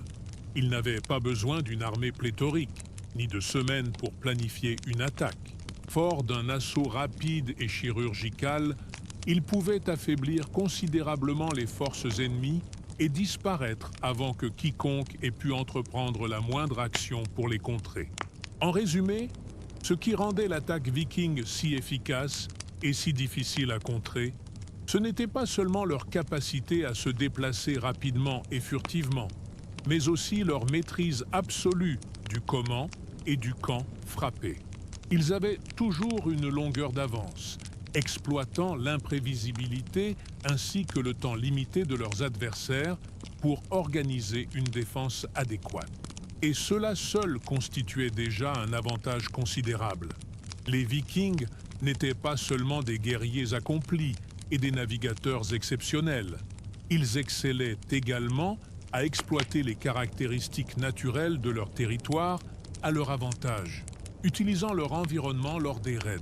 Ils n'avaient pas besoin d'une armée pléthorique, ni de semaines pour planifier une attaque. Forts d'un assaut rapide et chirurgical, ils pouvaient affaiblir considérablement les forces ennemies et disparaître avant que quiconque ait pu entreprendre la moindre action pour les contrer. En résumé, ce qui rendait l'attaque viking si efficace et si difficile à contrer, ce n'était pas seulement leur capacité à se déplacer rapidement et furtivement, mais aussi leur maîtrise absolue du comment et du quand frapper. Ils avaient toujours une longueur d'avance, exploitant l'imprévisibilité ainsi que le temps limité de leurs adversaires pour organiser une défense adéquate. Et cela seul constituait déjà un avantage considérable. Les Vikings n'étaient pas seulement des guerriers accomplis et des navigateurs exceptionnels. Ils excellaient également à exploiter les caractéristiques naturelles de leur territoire à leur avantage, utilisant leur environnement lors des raids.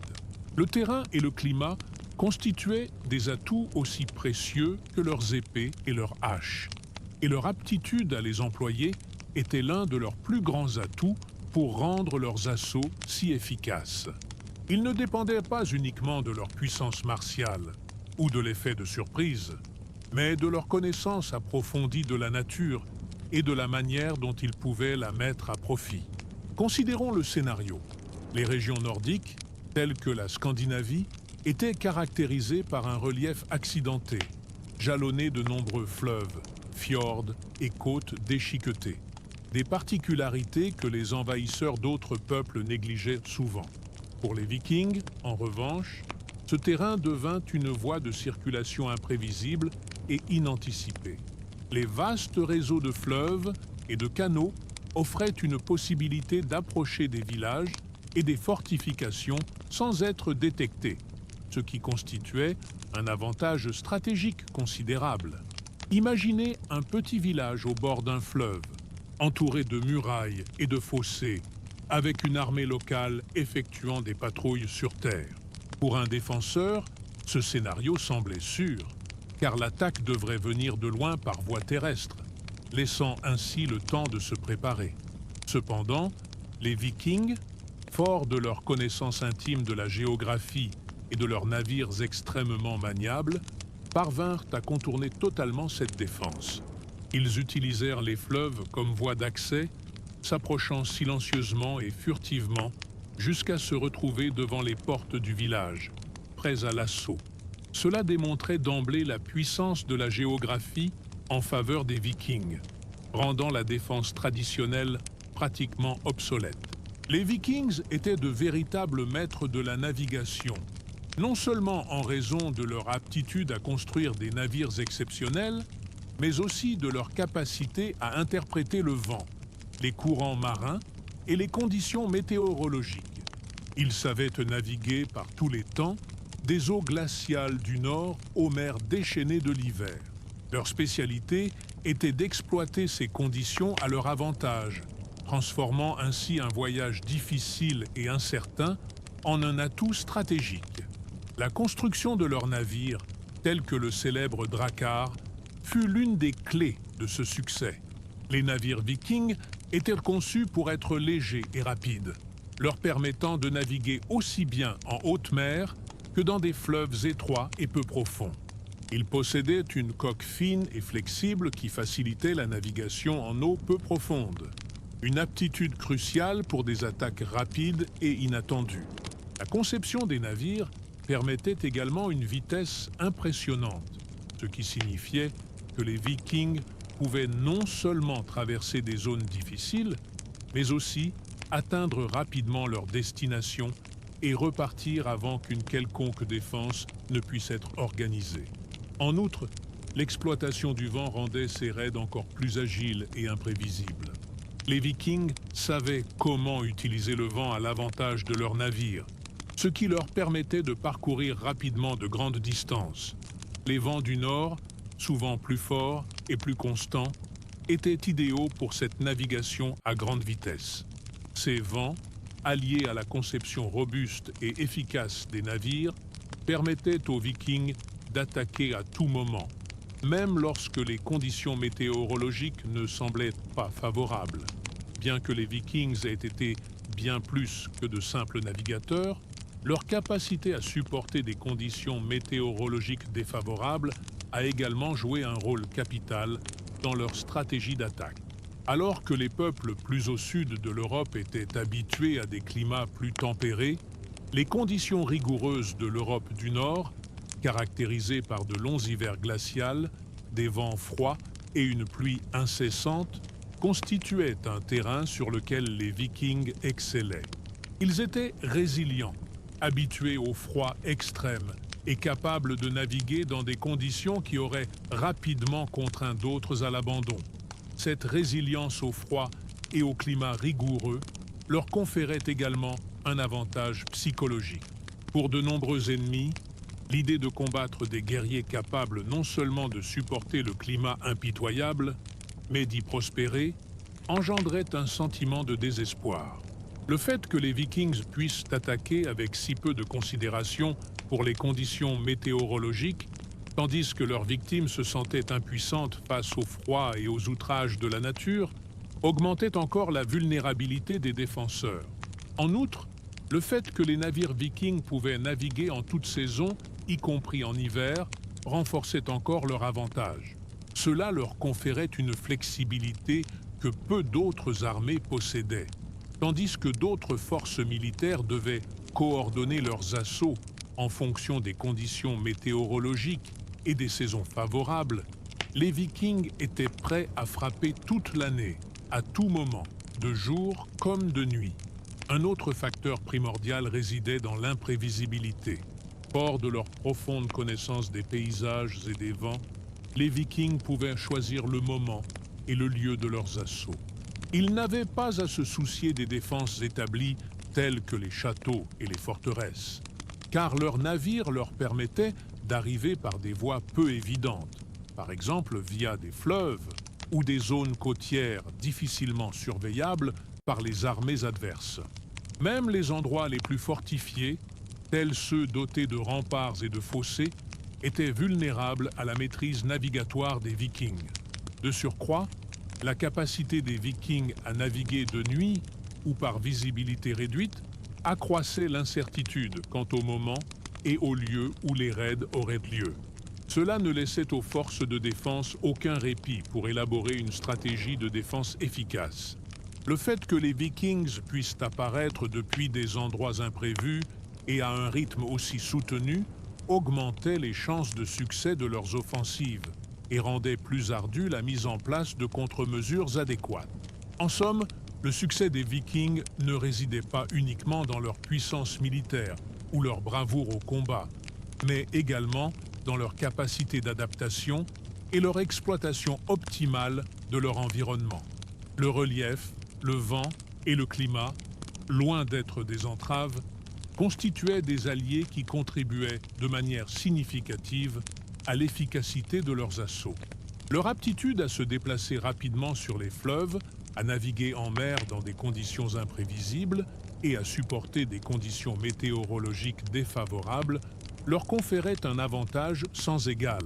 Le terrain et le climat constituaient des atouts aussi précieux que leurs épées et leurs haches, et leur aptitude à les employer était l'un de leurs plus grands atouts pour rendre leurs assauts si efficaces. Ils ne dépendaient pas uniquement de leur puissance martiale ou de l'effet de surprise, mais de leur connaissance approfondie de la nature et de la manière dont ils pouvaient la mettre à profit. Considérons le scénario. Les régions nordiques, telles que la Scandinavie, étaient caractérisées par un relief accidenté, jalonné de nombreux fleuves, fjords et côtes déchiquetées. Des particularités que les envahisseurs d'autres peuples négligeaient souvent. Pour les Vikings, en revanche, ce terrain devint une voie de circulation imprévisible et inanticipée. Les vastes réseaux de fleuves et de canaux offraient une possibilité d'approcher des villages et des fortifications sans être détectés, ce qui constituait un avantage stratégique considérable. Imaginez un petit village au bord d'un fleuve, entouré de murailles et de fossés, avec une armée locale effectuant des patrouilles sur terre. Pour un défenseur, ce scénario semblait sûr, car l'attaque devrait venir de loin par voie terrestre, laissant ainsi le temps de se préparer. Cependant, les Vikings, forts de leur connaissance intime de la géographie et de leurs navires extrêmement maniables, parvinrent à contourner totalement cette défense. Ils utilisèrent les fleuves comme voie d'accès, s'approchant silencieusement et furtivement jusqu'à se retrouver devant les portes du village, prêts à l'assaut. Cela démontrait d'emblée la puissance de la géographie en faveur des Vikings, rendant la défense traditionnelle pratiquement obsolète. Les Vikings étaient de véritables maîtres de la navigation, non seulement en raison de leur aptitude à construire des navires exceptionnels, mais aussi de leur capacité à interpréter le vent, les courants marins et les conditions météorologiques. Ils savaient naviguer par tous les temps, des eaux glaciales du nord aux mers déchaînées de l'hiver. Leur spécialité était d'exploiter ces conditions à leur avantage, transformant ainsi un voyage difficile et incertain en un atout stratégique. La construction de leurs navires, tels que le célèbre Drakkar, fut l'une des clés de ce succès. Les navires vikings étaient conçus pour être légers et rapides, leur permettant de naviguer aussi bien en haute mer que dans des fleuves étroits et peu profonds. Ils possédaient une coque fine et flexible qui facilitait la navigation en eau peu profonde, une aptitude cruciale pour des attaques rapides et inattendues. La conception des navires permettait également une vitesse impressionnante, ce qui signifiait que les Vikings pouvaient non seulement traverser des zones difficiles, mais aussi atteindre rapidement leur destination et repartir avant qu'une quelconque défense ne puisse être organisée. En outre, l'exploitation du vent rendait ces raids encore plus agiles et imprévisibles. Les Vikings savaient comment utiliser le vent à l'avantage de leurs navires, ce qui leur permettait de parcourir rapidement de grandes distances. Les vents du nord, souvent plus forts et plus constants, étaient idéaux pour cette navigation à grande vitesse. Ces vents, alliés à la conception robuste et efficace des navires, permettaient aux Vikings d'attaquer à tout moment, même lorsque les conditions météorologiques ne semblaient pas favorables. Bien que les Vikings aient été bien plus que de simples navigateurs, leur capacité à supporter des conditions météorologiques défavorables a également joué un rôle capital dans leur stratégie d'attaque. Alors que les peuples plus au sud de l'Europe étaient habitués à des climats plus tempérés, les conditions rigoureuses de l'Europe du Nord, caractérisées par de longs hivers glacials, des vents froids et une pluie incessante, constituaient un terrain sur lequel les Vikings excellaient. Ils étaient résilients, habitués au froid extrême et capables de naviguer dans des conditions qui auraient rapidement contraint d'autres à l'abandon. Cette résilience au froid et au climat rigoureux leur conférait également un avantage psychologique. Pour de nombreux ennemis, l'idée de combattre des guerriers capables non seulement de supporter le climat impitoyable, mais d'y prospérer, engendrait un sentiment de désespoir. Le fait que les Vikings puissent attaquer avec si peu de considération pour les conditions météorologiques, tandis que leurs victimes se sentaient impuissantes face au froid et aux outrages de la nature, augmentait encore la vulnérabilité des défenseurs. En outre, le fait que les navires vikings pouvaient naviguer en toute saison, y compris en hiver, renforçait encore leur avantage. Cela leur conférait une flexibilité que peu d'autres armées possédaient, tandis que d'autres forces militaires devaient coordonner leurs assauts en fonction des conditions météorologiques et des saisons favorables. Les Vikings étaient prêts à frapper toute l'année, à tout moment, de jour comme de nuit. Un autre facteur primordial résidait dans l'imprévisibilité. Forts de leur profonde connaissance des paysages et des vents, les Vikings pouvaient choisir le moment et le lieu de leurs assauts. Ils n'avaient pas à se soucier des défenses établies telles que les châteaux et les forteresses, car leurs navires leur permettaient d'arriver par des voies peu évidentes, par exemple via des fleuves ou des zones côtières difficilement surveillables par les armées adverses. Même les endroits les plus fortifiés, tels ceux dotés de remparts et de fossés, étaient vulnérables à la maîtrise navigatoire des Vikings. De surcroît, la capacité des Vikings à naviguer de nuit ou par visibilité réduite accroissait l'incertitude quant au moment et au lieu où les raids auraient lieu. Cela ne laissait aux forces de défense aucun répit pour élaborer une stratégie de défense efficace. Le fait que les Vikings puissent apparaître depuis des endroits imprévus et à un rythme aussi soutenu augmentait les chances de succès de leurs offensives et rendait plus ardue la mise en place de contre-mesures adéquates. En somme, le succès des Vikings ne résidait pas uniquement dans leur puissance militaire ou leur bravoure au combat, mais également dans leur capacité d'adaptation et leur exploitation optimale de leur environnement. Le relief, le vent et le climat, loin d'être des entraves, constituaient des alliés qui contribuaient de manière significative à l'efficacité de leurs assauts. Leur aptitude à se déplacer rapidement sur les fleuves, à naviguer en mer dans des conditions imprévisibles et à supporter des conditions météorologiques défavorables leur conférait un avantage sans égal,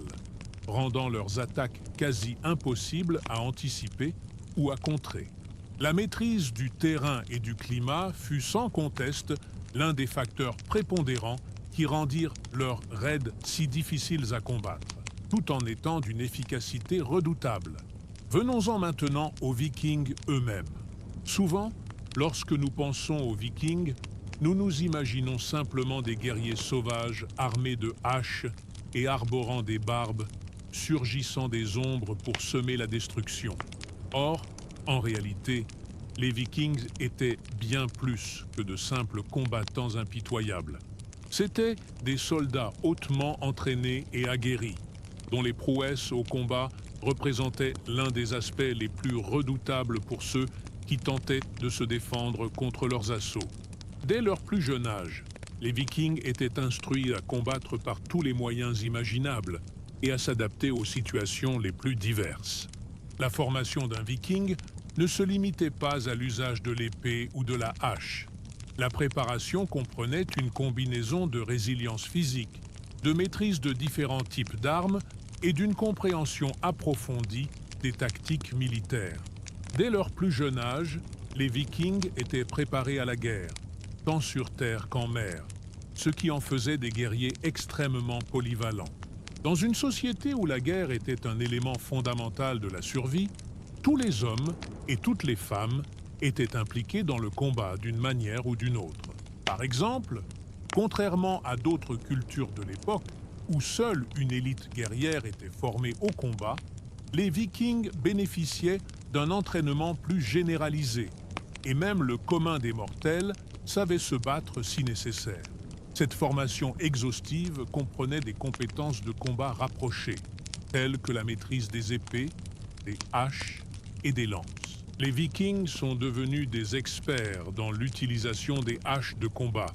rendant leurs attaques quasi impossibles à anticiper ou à contrer. La maîtrise du terrain et du climat fut sans conteste l'un des facteurs prépondérants qui rendirent leurs raids si difficiles à combattre, tout en étant d'une efficacité redoutable. Venons-en maintenant aux Vikings eux-mêmes. Souvent, lorsque nous pensons aux Vikings, nous nous imaginons simplement des guerriers sauvages armés de haches et arborant des barbes, surgissant des ombres pour semer la destruction. Or, en réalité, les Vikings étaient bien plus que de simples combattants impitoyables. C'étaient des soldats hautement entraînés et aguerris, dont les prouesses au combat représentaient l'un des aspects les plus redoutables pour ceux qui tentaient de se défendre contre leurs assauts. Dès leur plus jeune âge, les Vikings étaient instruits à combattre par tous les moyens imaginables et à s'adapter aux situations les plus diverses. La formation d'un Viking ne se limitait pas à l'usage de l'épée ou de la hache. La préparation comprenait une combinaison de résilience physique, de maîtrise de différents types d'armes et d'une compréhension approfondie des tactiques militaires. Dès leur plus jeune âge, les Vikings étaient préparés à la guerre, tant sur terre qu'en mer, ce qui en faisait des guerriers extrêmement polyvalents. Dans une société où la guerre était un élément fondamental de la survie, tous les hommes et toutes les femmes étaient impliqués dans le combat d'une manière ou d'une autre. Par exemple, contrairement à d'autres cultures de l'époque, où seule une élite guerrière était formée au combat, les Vikings bénéficiaient d'un entraînement plus généralisé, et même le commun des mortels savait se battre si nécessaire. Cette formation exhaustive comprenait des compétences de combat rapprochées, telles que la maîtrise des épées, des haches et des lances. Les Vikings sont devenus des experts dans l'utilisation des haches de combat,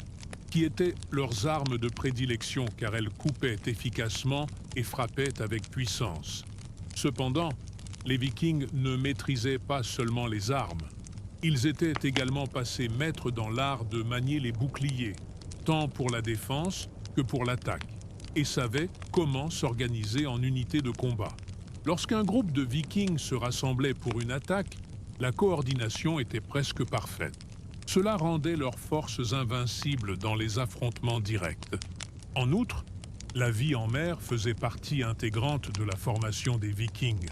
qui étaient leurs armes de prédilection car elles coupaient efficacement et frappaient avec puissance. Cependant, les Vikings ne maîtrisaient pas seulement les armes. Ils étaient également passés maîtres dans l'art de manier les boucliers, tant pour la défense que pour l'attaque, et savaient comment s'organiser en unités de combat. Lorsqu'un groupe de Vikings se rassemblait pour une attaque, la coordination était presque parfaite. Cela rendait leurs forces invincibles dans les affrontements directs. En outre, la vie en mer faisait partie intégrante de la formation des Vikings.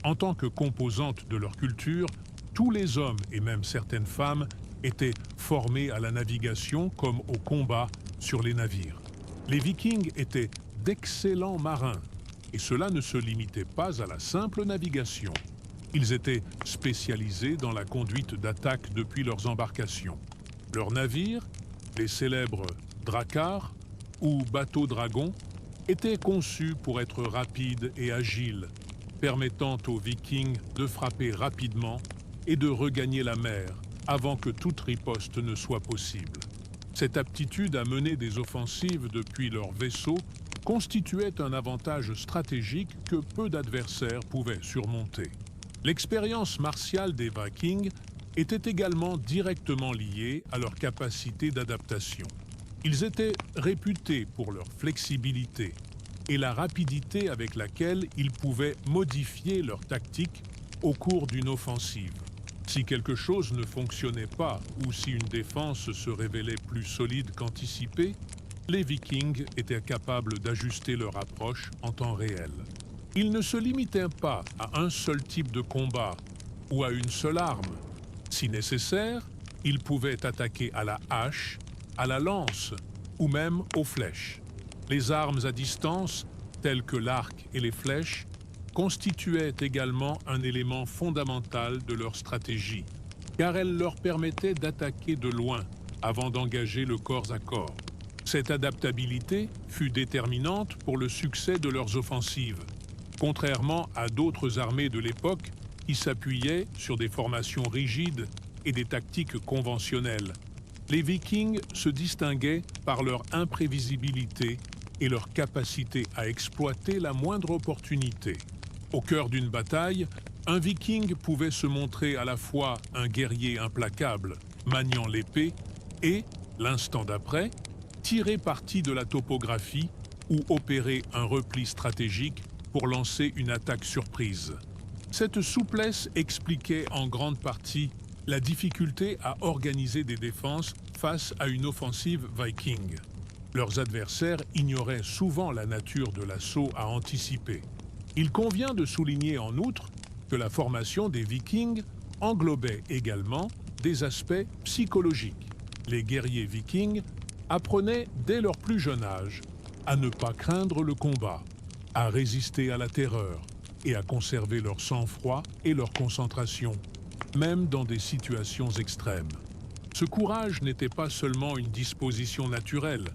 En tant que composante de leur culture, tous les hommes et même certaines femmes étaient formés à la navigation comme au combat sur les navires. Les Vikings étaient d'excellents marins, et cela ne se limitait pas à la simple navigation. Ils étaient spécialisés dans la conduite d'attaques depuis leurs embarcations. Leurs navires, les célèbres dracars ou bateaux dragons, étaient conçus pour être rapides et agiles, permettant aux Vikings de frapper rapidement et de regagner la mer avant que toute riposte ne soit possible. Cette aptitude à mener des offensives depuis leurs vaisseaux constituait un avantage stratégique que peu d'adversaires pouvaient surmonter. L'expérience martiale des Vikings était également directement liée à leur capacité d'adaptation. Ils étaient réputés pour leur flexibilité et la rapidité avec laquelle ils pouvaient modifier leur tactique au cours d'une offensive. Si quelque chose ne fonctionnait pas ou si une défense se révélait plus solide qu'anticipé, les Vikings étaient capables d'ajuster leur approche en temps réel. Ils ne se limitaient pas à un seul type de combat ou à une seule arme. Si nécessaire, ils pouvaient attaquer à la hache, à la lance ou même aux flèches. Les armes à distance, telles que l'arc et les flèches, constituaient également un élément fondamental de leur stratégie, car elles leur permettaient d'attaquer de loin avant d'engager le corps à corps. Cette adaptabilité fut déterminante pour le succès de leurs offensives, contrairement à d'autres armées de l'époque qui s'appuyaient sur des formations rigides et des tactiques conventionnelles. Les Vikings se distinguaient par leur imprévisibilité et leur capacité à exploiter la moindre opportunité. Au cœur d'une bataille, un Viking pouvait se montrer à la fois un guerrier implacable, maniant l'épée, et, l'instant d'après, tirer parti de la topographie ou opérer un repli stratégique pour lancer une attaque surprise. Cette souplesse expliquait en grande partie la difficulté à organiser des défenses face à une offensive viking. Leurs adversaires ignoraient souvent la nature de l'assaut à anticiper. Il convient de souligner en outre que la formation des Vikings englobait également des aspects psychologiques. Les guerriers vikings apprenaient dès leur plus jeune âge à ne pas craindre le combat, à résister à la terreur et à conserver leur sang-froid et leur concentration, même dans des situations extrêmes. Ce courage n'était pas seulement une disposition naturelle,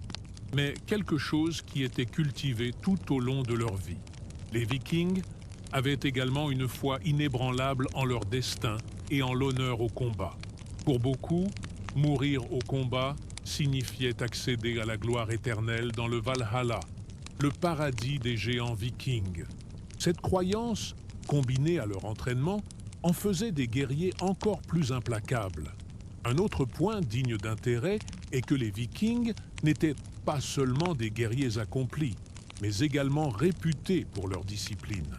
mais quelque chose qui était cultivé tout au long de leur vie. Les Vikings avaient également une foi inébranlable en leur destin et en l'honneur au combat. Pour beaucoup, mourir au combat signifiait accéder à la gloire éternelle dans le Valhalla, le paradis des géants vikings. Cette croyance, combinée à leur entraînement, en faisait des guerriers encore plus implacables. Un autre point digne d'intérêt est que les Vikings n'étaient pas seulement des guerriers accomplis, mais également réputés pour leur discipline.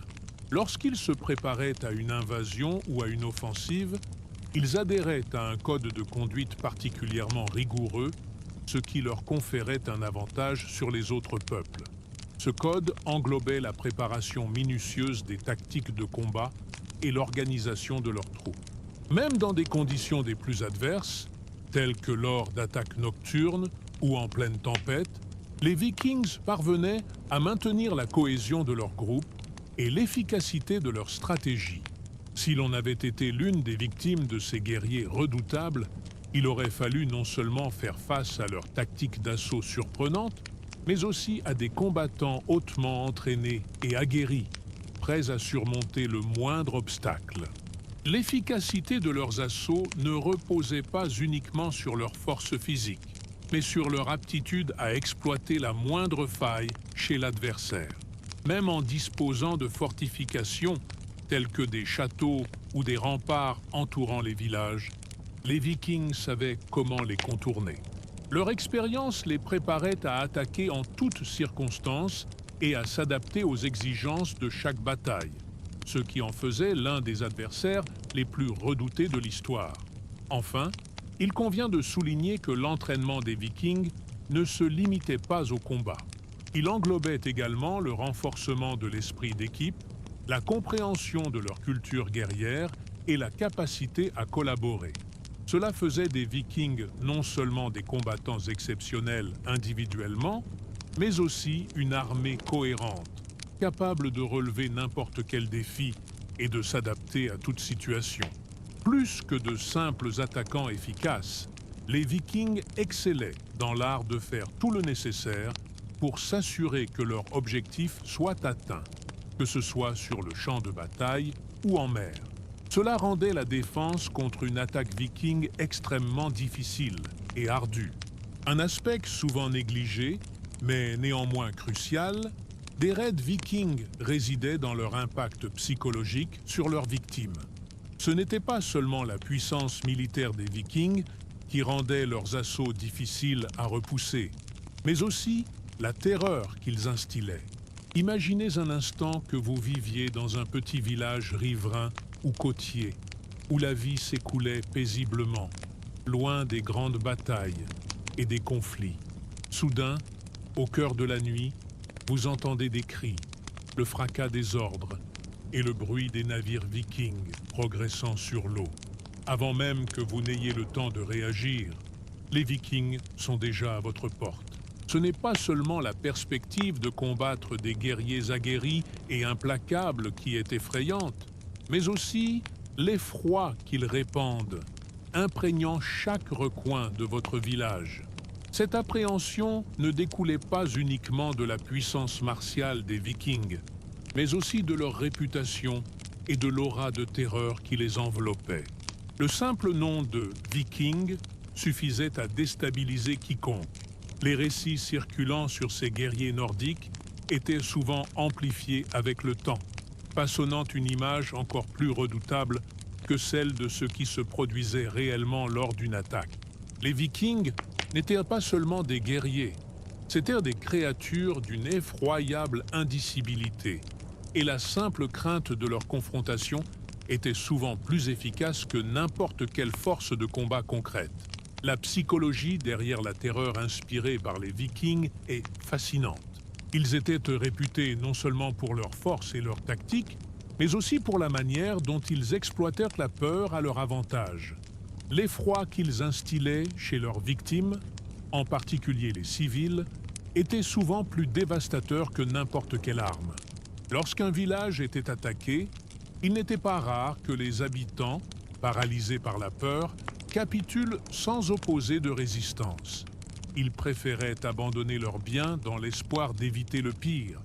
Lorsqu'ils se préparaient à une invasion ou à une offensive, ils adhéraient à un code de conduite particulièrement rigoureux, ce qui leur conférait un avantage sur les autres peuples. Ce code englobait la préparation minutieuse des tactiques de combat et l'organisation de leurs troupes. Même dans des conditions des plus adverses, telles que lors d'attaques nocturnes ou en pleine tempête, les Vikings parvenaient à maintenir la cohésion de leur groupe et l'efficacité de leur stratégie. Si l'on avait été l'une des victimes de ces guerriers redoutables, il aurait fallu non seulement faire face à leurs tactiques d'assaut surprenantes, mais aussi à des combattants hautement entraînés et aguerris, prêts à surmonter le moindre obstacle. L'efficacité de leurs assauts ne reposait pas uniquement sur leur force physique, mais sur leur aptitude à exploiter la moindre faille chez l'adversaire. Même en disposant de fortifications telles que des châteaux ou des remparts entourant les villages, les Vikings savaient comment les contourner. Leur expérience les préparait à attaquer en toutes circonstances et à s'adapter aux exigences de chaque bataille, ce qui en faisait l'un des adversaires les plus redoutés de l'histoire. Enfin, il convient de souligner que l'entraînement des Vikings ne se limitait pas au combat. Il englobait également le renforcement de l'esprit d'équipe, la compréhension de leur culture guerrière et la capacité à collaborer. Cela faisait des Vikings non seulement des combattants exceptionnels individuellement, mais aussi une armée cohérente, capable de relever n'importe quel défi et de s'adapter à toute situation. Plus que de simples attaquants efficaces, les Vikings excellaient dans l'art de faire tout le nécessaire pour s'assurer que leur objectif soit atteint, que ce soit sur le champ de bataille ou en mer. Cela rendait la défense contre une attaque viking extrêmement difficile et ardue. Un aspect souvent négligé, mais néanmoins crucial, des raids vikings résidaient dans leur impact psychologique sur leurs victimes. Ce n'était pas seulement la puissance militaire des Vikings qui rendait leurs assauts difficiles à repousser, mais aussi la terreur qu'ils instillaient. Imaginez un instant que vous viviez dans un petit village riverain ou côtier, où la vie s'écoulait paisiblement, loin des grandes batailles et des conflits. Soudain, au cœur de la nuit, vous entendez des cris, le fracas des ordres et le bruit des navires vikings progressant sur l'eau. Avant même que vous n'ayez le temps de réagir, les Vikings sont déjà à votre porte. Ce n'est pas seulement la perspective de combattre des guerriers aguerris et implacables qui est effrayante, mais aussi l'effroi qu'ils répandent, imprégnant chaque recoin de votre village. Cette appréhension ne découlait pas uniquement de la puissance martiale des Vikings, mais aussi de leur réputation et de l'aura de terreur qui les enveloppait. Le simple nom de Viking suffisait à déstabiliser quiconque. Les récits circulant sur ces guerriers nordiques étaient souvent amplifiés avec le temps, façonnant une image encore plus redoutable que celle de ce qui se produisait réellement lors d'une attaque. Les Vikings n'étaient pas seulement des guerriers, c'étaient des créatures d'une effroyable indicibilité, et la simple crainte de leur confrontation était souvent plus efficace que n'importe quelle force de combat concrète. La psychologie derrière la terreur inspirée par les Vikings est fascinante. Ils étaient réputés non seulement pour leur force et leur tactique, mais aussi pour la manière dont ils exploitèrent la peur à leur avantage. L'effroi qu'ils instillaient chez leurs victimes, en particulier les civils, était souvent plus dévastateur que n'importe quelle arme. Lorsqu'un village était attaqué, il n'était pas rare que les habitants, paralysés par la peur, capitulent sans opposer de résistance. Ils préféraient abandonner leurs biens dans l'espoir d'éviter le pire,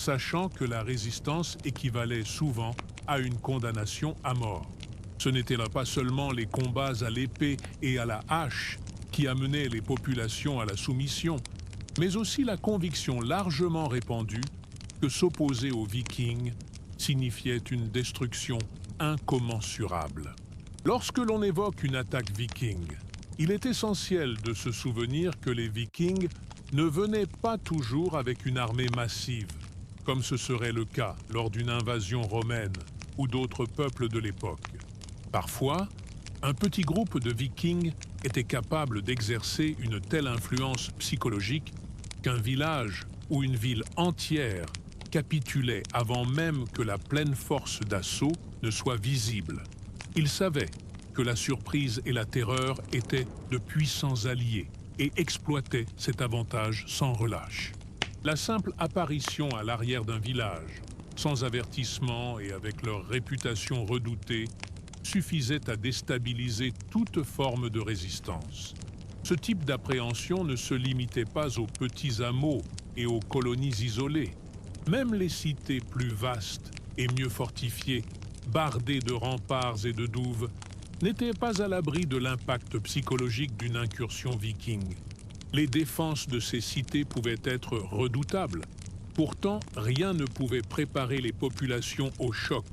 sachant que la résistance équivalait souvent à une condamnation à mort. Ce n'étaient là pas seulement les combats à l'épée et à la hache qui amenaient les populations à la soumission, mais aussi la conviction largement répandue que s'opposer aux Vikings signifiait une destruction incommensurable. Lorsque l'on évoque une attaque viking, il est essentiel de se souvenir que les Vikings ne venaient pas toujours avec une armée massive, comme ce serait le cas lors d'une invasion romaine ou d'autres peuples de l'époque. Parfois, un petit groupe de Vikings était capable d'exercer une telle influence psychologique qu'un village ou une ville entière capitulait avant même que la pleine force d'assaut ne soit visible. Ils savaient que la surprise et la terreur étaient de puissants alliés et exploitaient cet avantage sans relâche. La simple apparition à l'arrière d'un village, sans avertissement et avec leur réputation redoutée, suffisait à déstabiliser toute forme de résistance. Ce type d'appréhension ne se limitait pas aux petits hameaux et aux colonies isolées. Même les cités plus vastes et mieux fortifiées, bardées de remparts et de douves, n'étaient pas à l'abri de l'impact psychologique d'une incursion viking. Les défenses de ces cités pouvaient être redoutables. Pourtant, rien ne pouvait préparer les populations au choc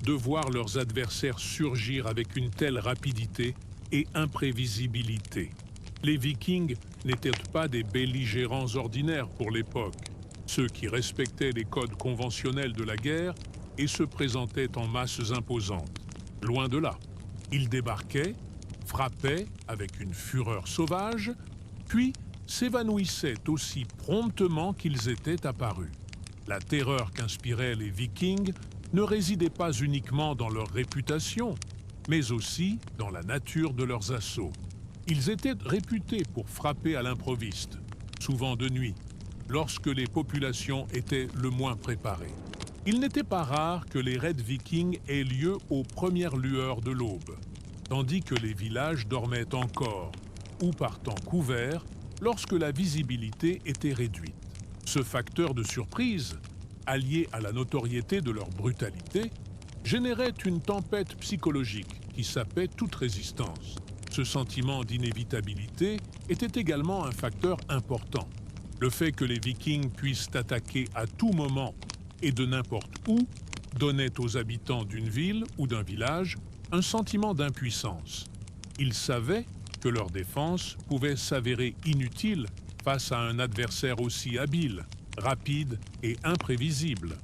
de voir leurs adversaires surgir avec une telle rapidité et imprévisibilité. Les Vikings n'étaient pas des belligérants ordinaires pour l'époque, ceux qui respectaient les codes conventionnels de la guerre et se présentaient en masses imposantes. Loin de là, ils débarquaient, frappaient avec une fureur sauvage, puis s'évanouissaient aussi promptement qu'ils étaient apparus. La terreur qu'inspiraient les Vikings ne résidait pas uniquement dans leur réputation, mais aussi dans la nature de leurs assauts. Ils étaient réputés pour frapper à l'improviste, souvent de nuit, lorsque les populations étaient le moins préparées. Il n'était pas rare que les raids vikings aient lieu aux premières lueurs de l'aube, tandis que les villages dormaient encore, ou partant couverts, lorsque la visibilité était réduite. Ce facteur de surprise, allié à la notoriété de leur brutalité, générait une tempête psychologique qui sapait toute résistance. Ce sentiment d'inévitabilité était également un facteur important. Le fait que les Vikings puissent attaquer à tout moment et de n'importe où donnait aux habitants d'une ville ou d'un village un sentiment d'impuissance. Ils savaient que leur défense pouvait s'avérer inutile face à un adversaire aussi habile, rapide et imprévisible.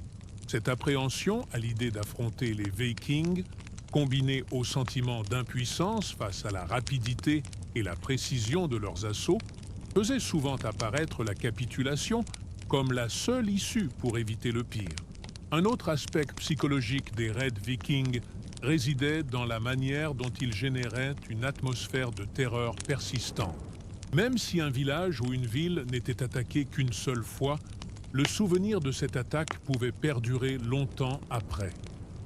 Cette appréhension à l'idée d'affronter les Vikings, combinée au sentiment d'impuissance face à la rapidité et la précision de leurs assauts, faisait souvent apparaître la capitulation comme la seule issue pour éviter le pire. Un autre aspect psychologique des raids vikings résidait dans la manière dont ils généraient une atmosphère de terreur persistante. Même si un village ou une ville n'était attaqué qu'une seule fois, le souvenir de cette attaque pouvait perdurer longtemps après.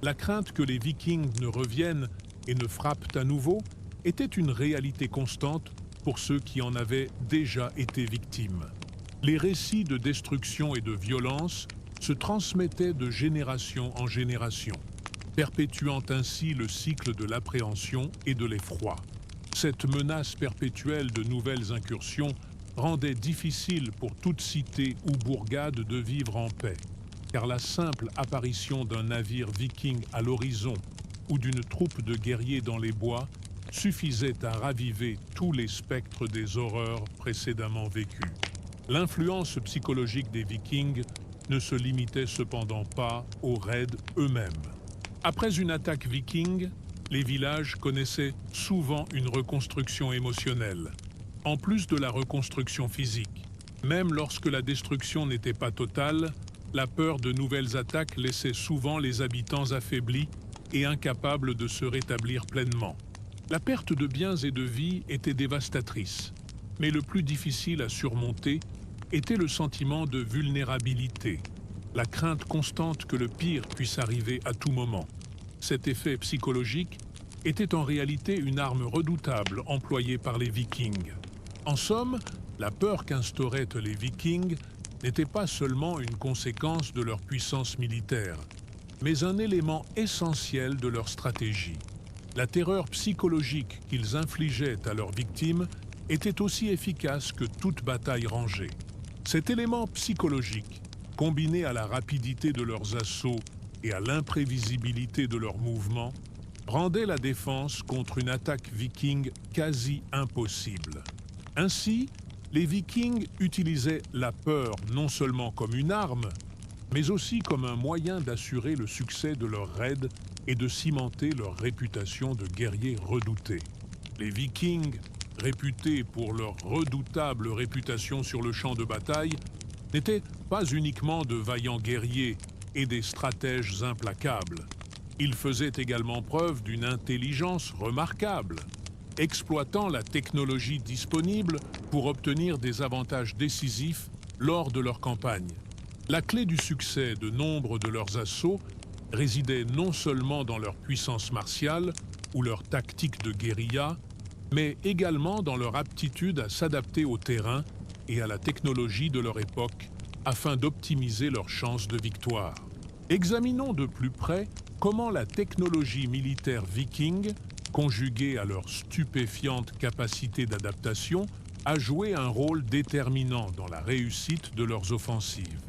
La crainte que les Vikings ne reviennent et ne frappent à nouveau était une réalité constante pour ceux qui en avaient déjà été victimes. Les récits de destruction et de violence se transmettaient de génération en génération, perpétuant ainsi le cycle de l'appréhension et de l'effroi. Cette menace perpétuelle de nouvelles incursions rendait difficile pour toute cité ou bourgade de vivre en paix, car la simple apparition d'un navire viking à l'horizon ou d'une troupe de guerriers dans les bois suffisait à raviver tous les spectres des horreurs précédemment vécues. L'influence psychologique des Vikings ne se limitait cependant pas aux raids eux-mêmes. Après une attaque viking, les villages connaissaient souvent une reconstruction émotionnelle, en plus de la reconstruction physique. Même lorsque la destruction n'était pas totale, la peur de nouvelles attaques laissait souvent les habitants affaiblis et incapables de se rétablir pleinement. La perte de biens et de vies était dévastatrice, mais le plus difficile à surmonter était le sentiment de vulnérabilité, la crainte constante que le pire puisse arriver à tout moment. Cet effet psychologique était en réalité une arme redoutable employée par les Vikings. En somme, la peur qu'instauraient les Vikings n'était pas seulement une conséquence de leur puissance militaire, mais un élément essentiel de leur stratégie. La terreur psychologique qu'ils infligeaient à leurs victimes était aussi efficace que toute bataille rangée. Cet élément psychologique, combiné à la rapidité de leurs assauts et à l'imprévisibilité de leurs mouvements, rendait la défense contre une attaque viking quasi impossible. Ainsi, les Vikings utilisaient la peur non seulement comme une arme, mais aussi comme un moyen d'assurer le succès de leurs raids et de cimenter leur réputation de guerriers redoutés. Les Vikings, réputés pour leur redoutable réputation sur le champ de bataille, n'étaient pas uniquement de vaillants guerriers et des stratèges implacables. Ils faisaient également preuve d'une intelligence remarquable, exploitant la technologie disponible pour obtenir des avantages décisifs lors de leur campagne. La clé du succès de nombre de leurs assauts résidait non seulement dans leur puissance martiale ou leur tactique de guérilla, mais également dans leur aptitude à s'adapter au terrain et à la technologie de leur époque afin d'optimiser leurs chances de victoire. Examinons de plus près comment la technologie militaire viking, conjuguée à leur stupéfiante capacité d'adaptation, a joué un rôle déterminant dans la réussite de leurs offensives.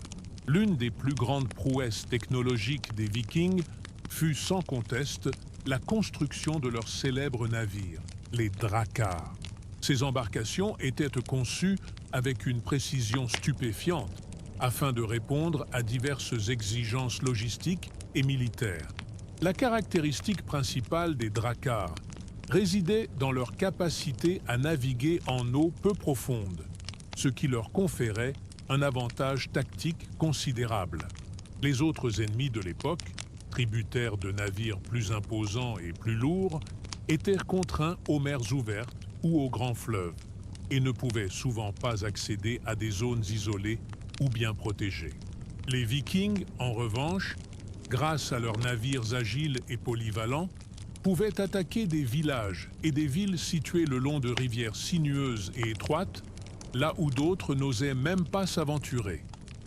L'une des plus grandes prouesses technologiques des Vikings fut sans conteste la construction de leurs célèbres navires, les Drakkar. Ces embarcations étaient conçues avec une précision stupéfiante afin de répondre à diverses exigences logistiques et militaires. La caractéristique principale des Drakkar résidait dans leur capacité à naviguer en eau peu profonde, ce qui leur conférait un avantage tactique considérable. Les autres ennemis de l'époque, tributaires de navires plus imposants et plus lourds, étaient contraints aux mers ouvertes ou aux grands fleuves et ne pouvaient souvent pas accéder à des zones isolées ou bien protégées. Les Vikings, en revanche, grâce à leurs navires agiles et polyvalents, pouvaient attaquer des villages et des villes situées le long de rivières sinueuses et étroites, là où d'autres n'osaient même pas s'aventurer.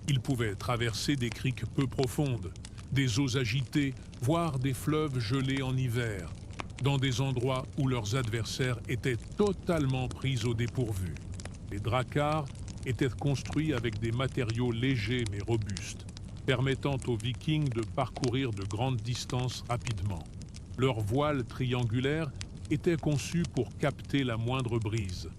Ils pouvaient traverser des criques peu profondes, des eaux agitées, voire des fleuves gelés en hiver, dans des endroits où leurs adversaires étaient totalement pris au dépourvu. Les Drakkar étaient construits avec des matériaux légers mais robustes, permettant aux Vikings de parcourir de grandes distances rapidement. Leurs voiles triangulaires étaient conçus pour capter la moindre brise,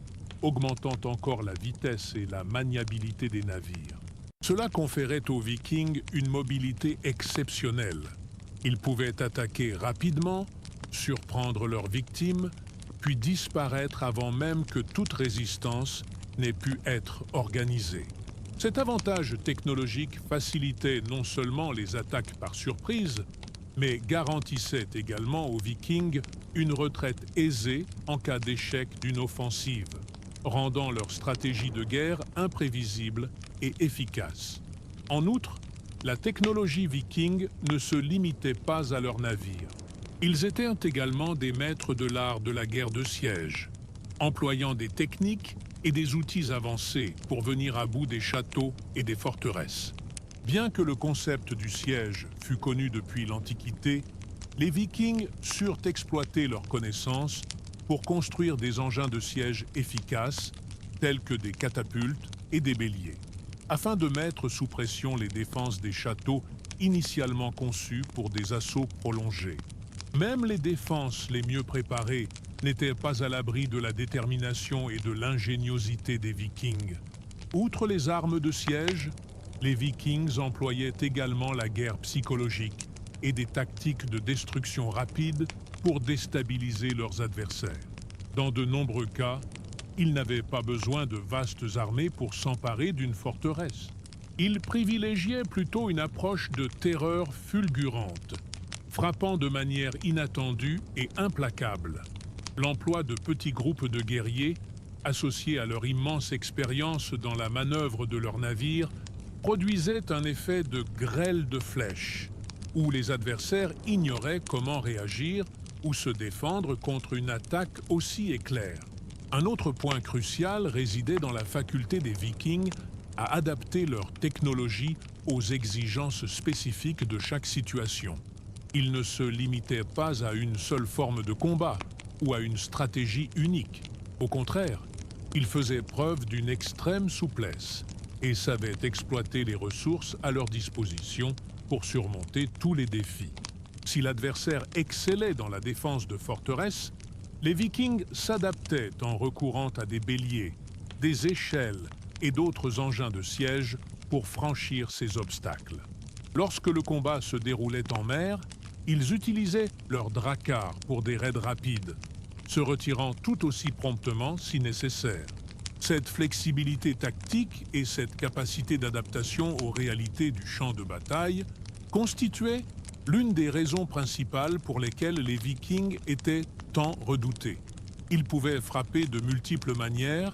augmentant encore la vitesse et la maniabilité des navires. Cela conférait aux Vikings une mobilité exceptionnelle. Ils pouvaient attaquer rapidement, surprendre leurs victimes, puis disparaître avant même que toute résistance n'ait pu être organisée. Cet avantage technologique facilitait non seulement les attaques par surprise, mais garantissait également aux Vikings une retraite aisée en cas d'échec d'une offensive, rendant leur stratégie de guerre imprévisible et efficace. En outre, la technologie viking ne se limitait pas à leurs navires. Ils étaient également des maîtres de l'art de la guerre de siège, employant des techniques et des outils avancés pour venir à bout des châteaux et des forteresses. Bien que le concept du siège fût connu depuis l'Antiquité, les Vikings surent exploiter leurs connaissances pour construire des engins de siège efficaces, tels que des catapultes et des béliers, afin de mettre sous pression les défenses des châteaux initialement conçus pour des assauts prolongés. Même les défenses les mieux préparées n'étaient pas à l'abri de la détermination et de l'ingéniosité des Vikings. Outre les armes de siège, les Vikings employaient également la guerre psychologique et des tactiques de destruction rapide pour déstabiliser leurs adversaires. Dans de nombreux cas, ils n'avaient pas besoin de vastes armées pour s'emparer d'une forteresse. Ils privilégiaient plutôt une approche de terreur fulgurante, frappant de manière inattendue et implacable. L'emploi de petits groupes de guerriers, associés à leur immense expérience dans la manœuvre de leurs navires, produisait un effet de grêle de flèches, où les adversaires ignoraient comment réagir ou se défendre contre une attaque aussi éclair. Un autre point crucial résidait dans la faculté des Vikings à adapter leur technologie aux exigences spécifiques de chaque situation. Ils ne se limitaient pas à une seule forme de combat ou à une stratégie unique. Au contraire, ils faisaient preuve d'une extrême souplesse et savaient exploiter les ressources à leur disposition pour surmonter tous les défis. Si l'adversaire excellait dans la défense de forteresses, les Vikings s'adaptaient en recourant à des béliers, des échelles et d'autres engins de siège pour franchir ces obstacles. Lorsque le combat se déroulait en mer, ils utilisaient leurs dracars pour des raids rapides, se retirant tout aussi promptement si nécessaire. Cette flexibilité tactique et cette capacité d'adaptation aux réalités du champ de bataille constituaient l'une des raisons principales pour lesquelles les Vikings étaient tant redoutés. Ils pouvaient frapper de multiples manières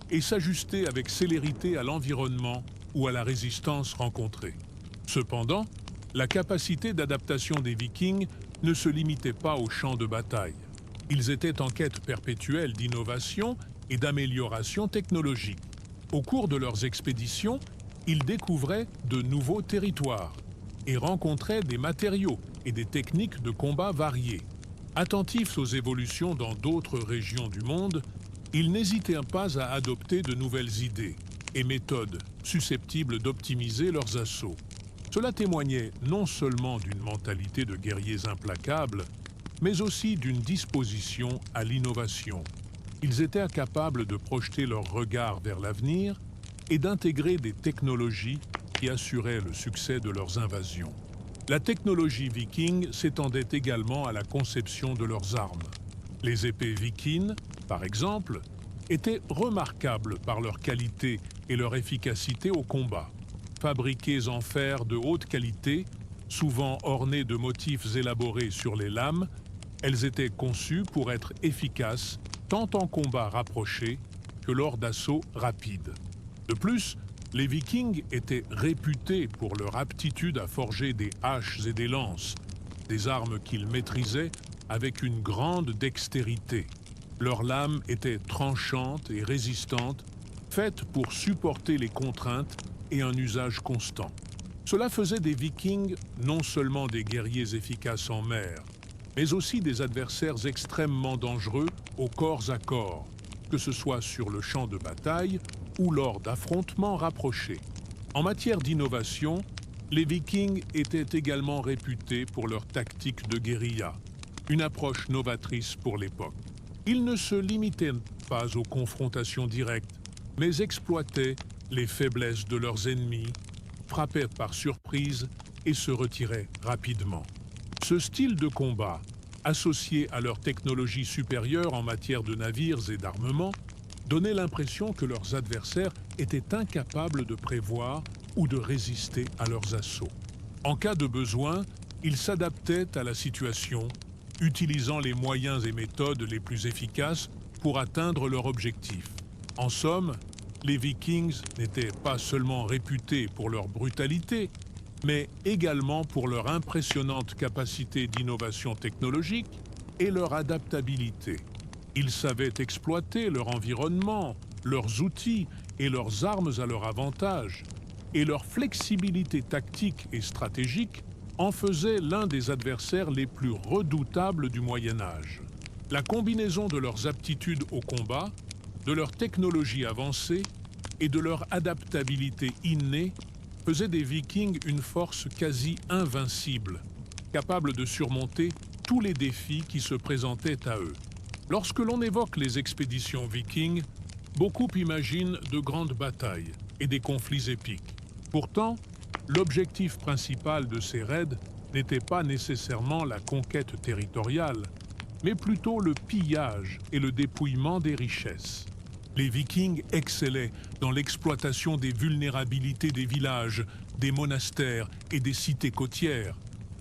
et s'ajuster avec célérité à l'environnement ou à la résistance rencontrée. Cependant, la capacité d'adaptation des Vikings ne se limitait pas au champ de bataille. Ils étaient en quête perpétuelle d'innovation et d'amélioration technologique. Au cours de leurs expéditions, ils découvraient de nouveaux territoires et rencontraient des matériaux et des techniques de combat variées. Attentifs aux évolutions dans d'autres régions du monde, ils n'hésitèrent pas à adopter de nouvelles idées et méthodes susceptibles d'optimiser leurs assauts. Cela témoignait non seulement d'une mentalité de guerriers implacables, mais aussi d'une disposition à l'innovation. Ils étaient capables de projeter leur regard vers l'avenir et d'intégrer des technologies qui assuraient le succès de leurs invasions. La technologie viking s'étendait également à la conception de leurs armes. Les épées vikings, par exemple, étaient remarquables par leur qualité et leur efficacité au combat. Fabriquées en fer de haute qualité, souvent ornées de motifs élaborés sur les lames, elles étaient conçues pour être efficaces tant en combat rapproché que lors d'assauts rapides. De plus, les Vikings étaient réputés pour leur aptitude à forger des haches et des lances, des armes qu'ils maîtrisaient avec une grande dextérité. Leurs lames étaient tranchantes et résistantes, faites pour supporter les contraintes et un usage constant. Cela faisait des Vikings non seulement des guerriers efficaces en mer, mais aussi des adversaires extrêmement dangereux au corps à corps, que ce soit sur le champ de bataille ou lors d'affrontements rapprochés. En matière d'innovation, les Vikings étaient également réputés pour leur tactique de guérilla, une approche novatrice pour l'époque. Ils ne se limitaient pas aux confrontations directes, mais exploitaient les faiblesses de leurs ennemis, frappaient par surprise et se retiraient rapidement. Ce style de combat, associé à leur technologie supérieure en matière de navires et d'armement, donnait l'impression que leurs adversaires étaient incapables de prévoir ou de résister à leurs assauts. En cas de besoin, ils s'adaptaient à la situation, utilisant les moyens et méthodes les plus efficaces pour atteindre leur objectif. En somme, les Vikings n'étaient pas seulement réputés pour leur brutalité, mais également pour leur impressionnante capacité d'innovation technologique et leur adaptabilité. Ils savaient exploiter leur environnement, leurs outils et leurs armes à leur avantage, et leur flexibilité tactique et stratégique en faisait l'un des adversaires les plus redoutables du Moyen Âge. La combinaison de leurs aptitudes au combat, de leur technologie avancée et de leur adaptabilité innée faisait des Vikings une force quasi invincible, capable de surmonter tous les défis qui se présentaient à eux. Lorsque l'on évoque les expéditions vikings, beaucoup imaginent de grandes batailles et des conflits épiques. Pourtant, l'objectif principal de ces raids n'était pas nécessairement la conquête territoriale, mais plutôt le pillage et le dépouillement des richesses. Les Vikings excellaient dans l'exploitation des vulnérabilités des villages, des monastères et des cités côtières,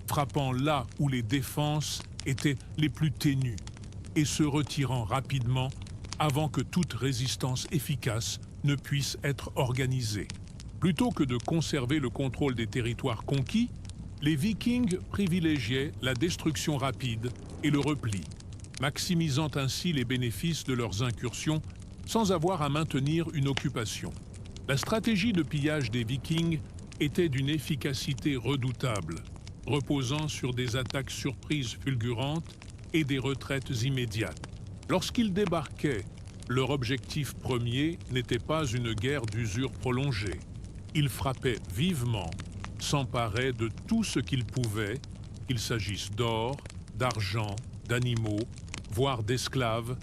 frappant là où les défenses étaient les plus ténues et se retirant rapidement avant que toute résistance efficace ne puisse être organisée. Plutôt que de conserver le contrôle des territoires conquis, les Vikings privilégiaient la destruction rapide et le repli, maximisant ainsi les bénéfices de leurs incursions sans avoir à maintenir une occupation. La stratégie de pillage des Vikings était d'une efficacité redoutable, reposant sur des attaques surprises fulgurantes et des retraites immédiates. Lorsqu'ils débarquaient, leur objectif premier n'était pas une guerre d'usure prolongée. Ils frappaient vivement, s'emparaient de tout ce qu'ils pouvaient, qu'il s'agisse d'or, d'argent, d'animaux, voire d'esclaves,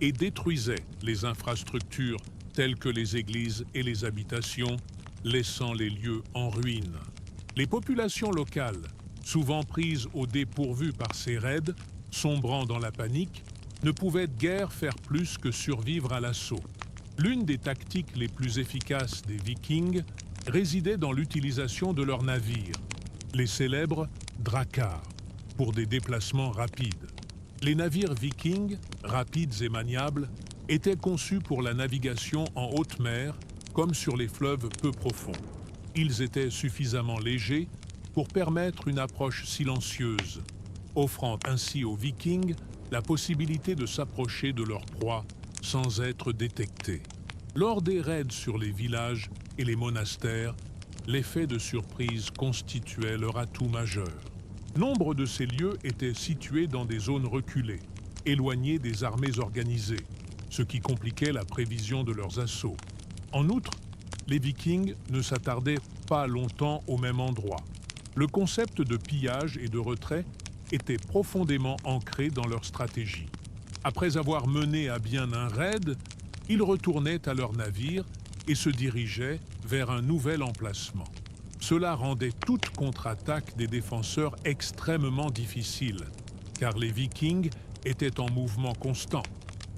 et détruisaient les infrastructures telles que les églises et les habitations, laissant les lieux en ruine. Les populations locales, souvent prises au dépourvu par ces raids, sombrant dans la panique, ne pouvaient guère faire plus que survivre à l'assaut. L'une des tactiques les plus efficaces des Vikings résidait dans l'utilisation de leurs navires, les célèbres dracars, pour des déplacements rapides. Les navires vikings, rapides et maniables, étaient conçus pour la navigation en haute mer comme sur les fleuves peu profonds. Ils étaient suffisamment légers pour permettre une approche silencieuse, offrant ainsi aux Vikings la possibilité de s'approcher de leur proie sans être détectés. Lors des raids sur les villages et les monastères, l'effet de surprise constituait leur atout majeur. Nombre de ces lieux étaient situés dans des zones reculées, éloignées des armées organisées, ce qui compliquait la prévision de leurs assauts. En outre, les Vikings ne s'attardaient pas longtemps au même endroit. Le concept de pillage et de retrait était profondément ancré dans leur stratégie. Après avoir mené à bien un raid, ils retournaient à leur navire et se dirigeaient vers un nouvel emplacement. Cela rendait toute contre-attaque des défenseurs extrêmement difficile, car les Vikings étaient en mouvement constant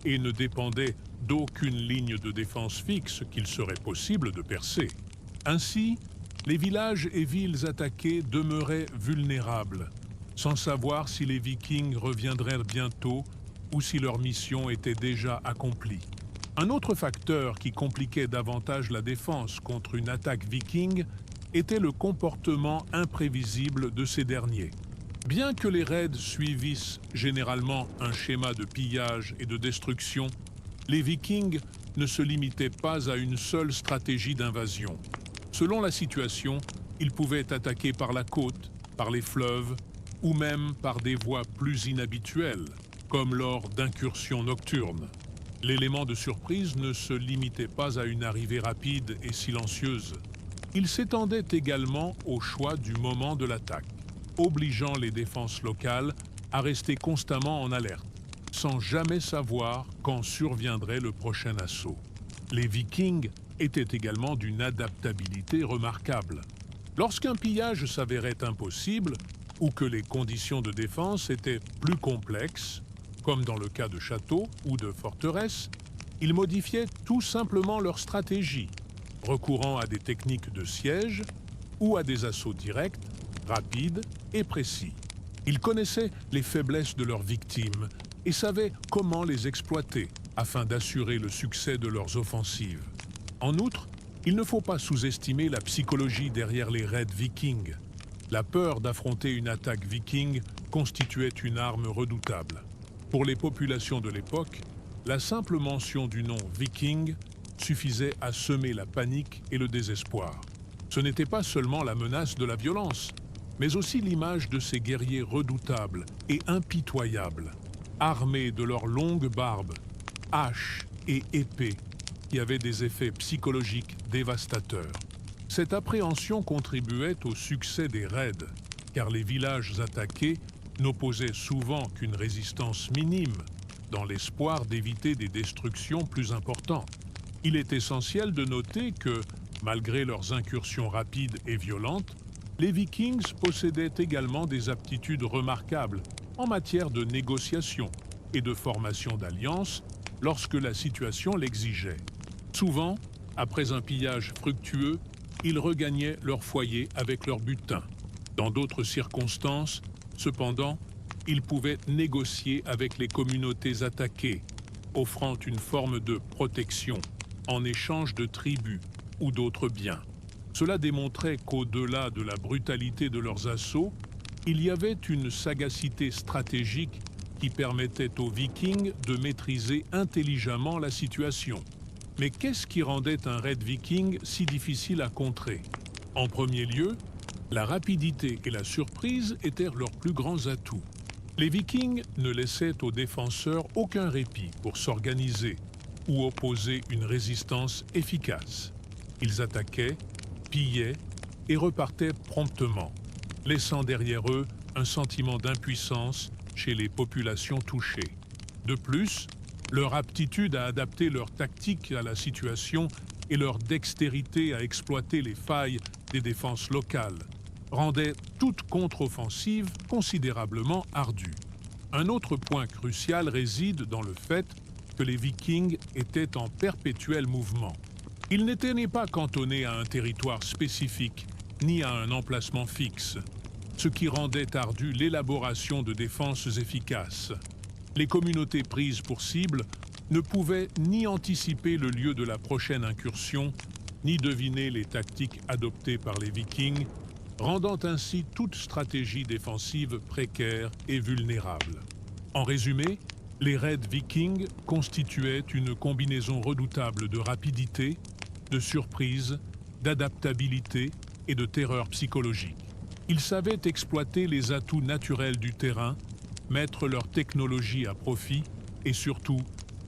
et ne dépendaient d'aucune ligne de défense fixe qu'il serait possible de percer. Ainsi, les villages et villes attaqués demeuraient vulnérables, sans savoir si les Vikings reviendraient bientôt ou si leur mission était déjà accomplie. Un autre facteur qui compliquait davantage la défense contre une attaque viking était le comportement imprévisible de ces derniers. Bien que les raids suivissent généralement un schéma de pillage et de destruction, les Vikings ne se limitaient pas à une seule stratégie d'invasion. Selon la situation, ils pouvaient attaquer par la côte, par les fleuves, ou même par des voies plus inhabituelles, comme lors d'incursions nocturnes. L'élément de surprise ne se limitait pas à une arrivée rapide et silencieuse. Il s'étendait également au choix du moment de l'attaque, obligeant les défenses locales à rester constamment en alerte, sans jamais savoir quand surviendrait le prochain assaut. Les Vikings étaient également d'une adaptabilité remarquable. Lorsqu'un pillage s'avérait impossible, ou que les conditions de défense étaient plus complexes, comme dans le cas de châteaux ou de forteresses, ils modifiaient tout simplement leur stratégie, recourant à des techniques de siège ou à des assauts directs, rapides et précis. Ils connaissaient les faiblesses de leurs victimes et savaient comment les exploiter afin d'assurer le succès de leurs offensives. En outre, il ne faut pas sous-estimer la psychologie derrière les raids vikings. La peur d'affronter une attaque viking constituait une arme redoutable. Pour les populations de l'époque, la simple mention du nom viking suffisait à semer la panique et le désespoir. Ce n'était pas seulement la menace de la violence, mais aussi l'image de ces guerriers redoutables et impitoyables, armés de leurs longues barbes, haches et épées, qui avaient des effets psychologiques dévastateurs. Cette appréhension contribuait au succès des raids, car les villages attaqués n'opposaient souvent qu'une résistance minime, dans l'espoir d'éviter des destructions plus importantes. Il est essentiel de noter que, malgré leurs incursions rapides et violentes, les Vikings possédaient également des aptitudes remarquables en matière de négociation et de formation d'alliances lorsque la situation l'exigeait. Souvent, après un pillage fructueux, ils regagnaient leur foyer avec leur butin. Dans d'autres circonstances, cependant, ils pouvaient négocier avec les communautés attaquées, offrant une forme de protection en échange de tribus ou d'autres biens. Cela démontrait qu'au-delà de la brutalité de leurs assauts, il y avait une sagacité stratégique qui permettait aux Vikings de maîtriser intelligemment la situation. Mais qu'est-ce qui rendait un raid viking si difficile à contrer? En premier lieu, la rapidité et la surprise étaient leurs plus grands atouts. Les Vikings ne laissaient aux défenseurs aucun répit pour s'organiser ou opposer une résistance efficace. Ils attaquaient, pillaient et repartaient promptement, laissant derrière eux un sentiment d'impuissance chez les populations touchées. De plus, leur aptitude à adapter leur tactique à la situation et leur dextérité à exploiter les failles des défenses locales rendait toute contre-offensive considérablement ardue. Un autre point crucial réside dans le fait que les Vikings étaient en perpétuel mouvement. Ils n'étaient pas cantonnés à un territoire spécifique, ni à un emplacement fixe, ce qui rendait ardue l'élaboration de défenses efficaces. Les communautés prises pour cible ne pouvaient ni anticiper le lieu de la prochaine incursion, ni deviner les tactiques adoptées par les Vikings, rendant ainsi toute stratégie défensive précaire et vulnérable. En résumé, les raids vikings constituaient une combinaison redoutable de rapidité, de surprise, d'adaptabilité et de terreur psychologique. Ils savaient exploiter les atouts naturels du terrain, mettre leur technologie à profit et surtout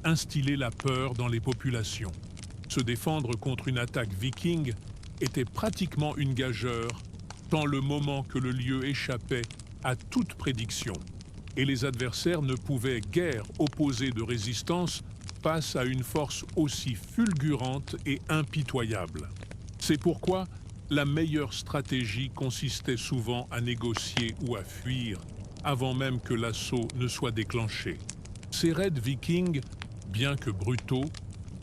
instiller la peur dans les populations. Se défendre contre une attaque viking était pratiquement une gageure, tant le moment que le lieu échappait à toute prédiction, et les adversaires ne pouvaient guère opposer de résistance face à une force aussi fulgurante et impitoyable. C'est pourquoi la meilleure stratégie consistait souvent à négocier ou à fuir, avant même que l'assaut ne soit déclenché. Ces raids vikings, bien que brutaux,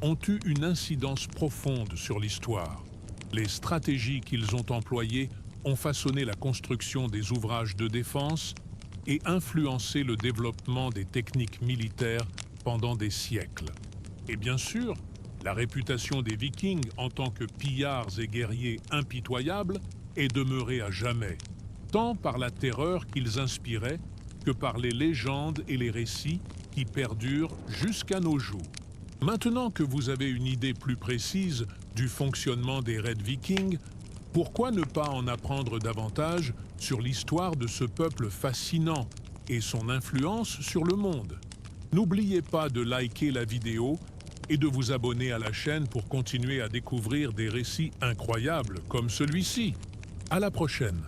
ont eu une incidence profonde sur l'histoire. Les stratégies qu'ils ont employées ont façonné la construction des ouvrages de défense et influencé le développement des techniques militaires pendant des siècles. Et bien sûr, la réputation des Vikings en tant que pillards et guerriers impitoyables est demeurée à jamais, tant par la terreur qu'ils inspiraient que par les légendes et les récits qui perdurent jusqu'à nos jours. Maintenant que vous avez une idée plus précise du fonctionnement des raids vikings, pourquoi ne pas en apprendre davantage sur l'histoire de ce peuple fascinant et son influence sur le monde? N'oubliez pas de liker la vidéo et de vous abonner à la chaîne pour continuer à découvrir des récits incroyables comme celui-ci. À la prochaine!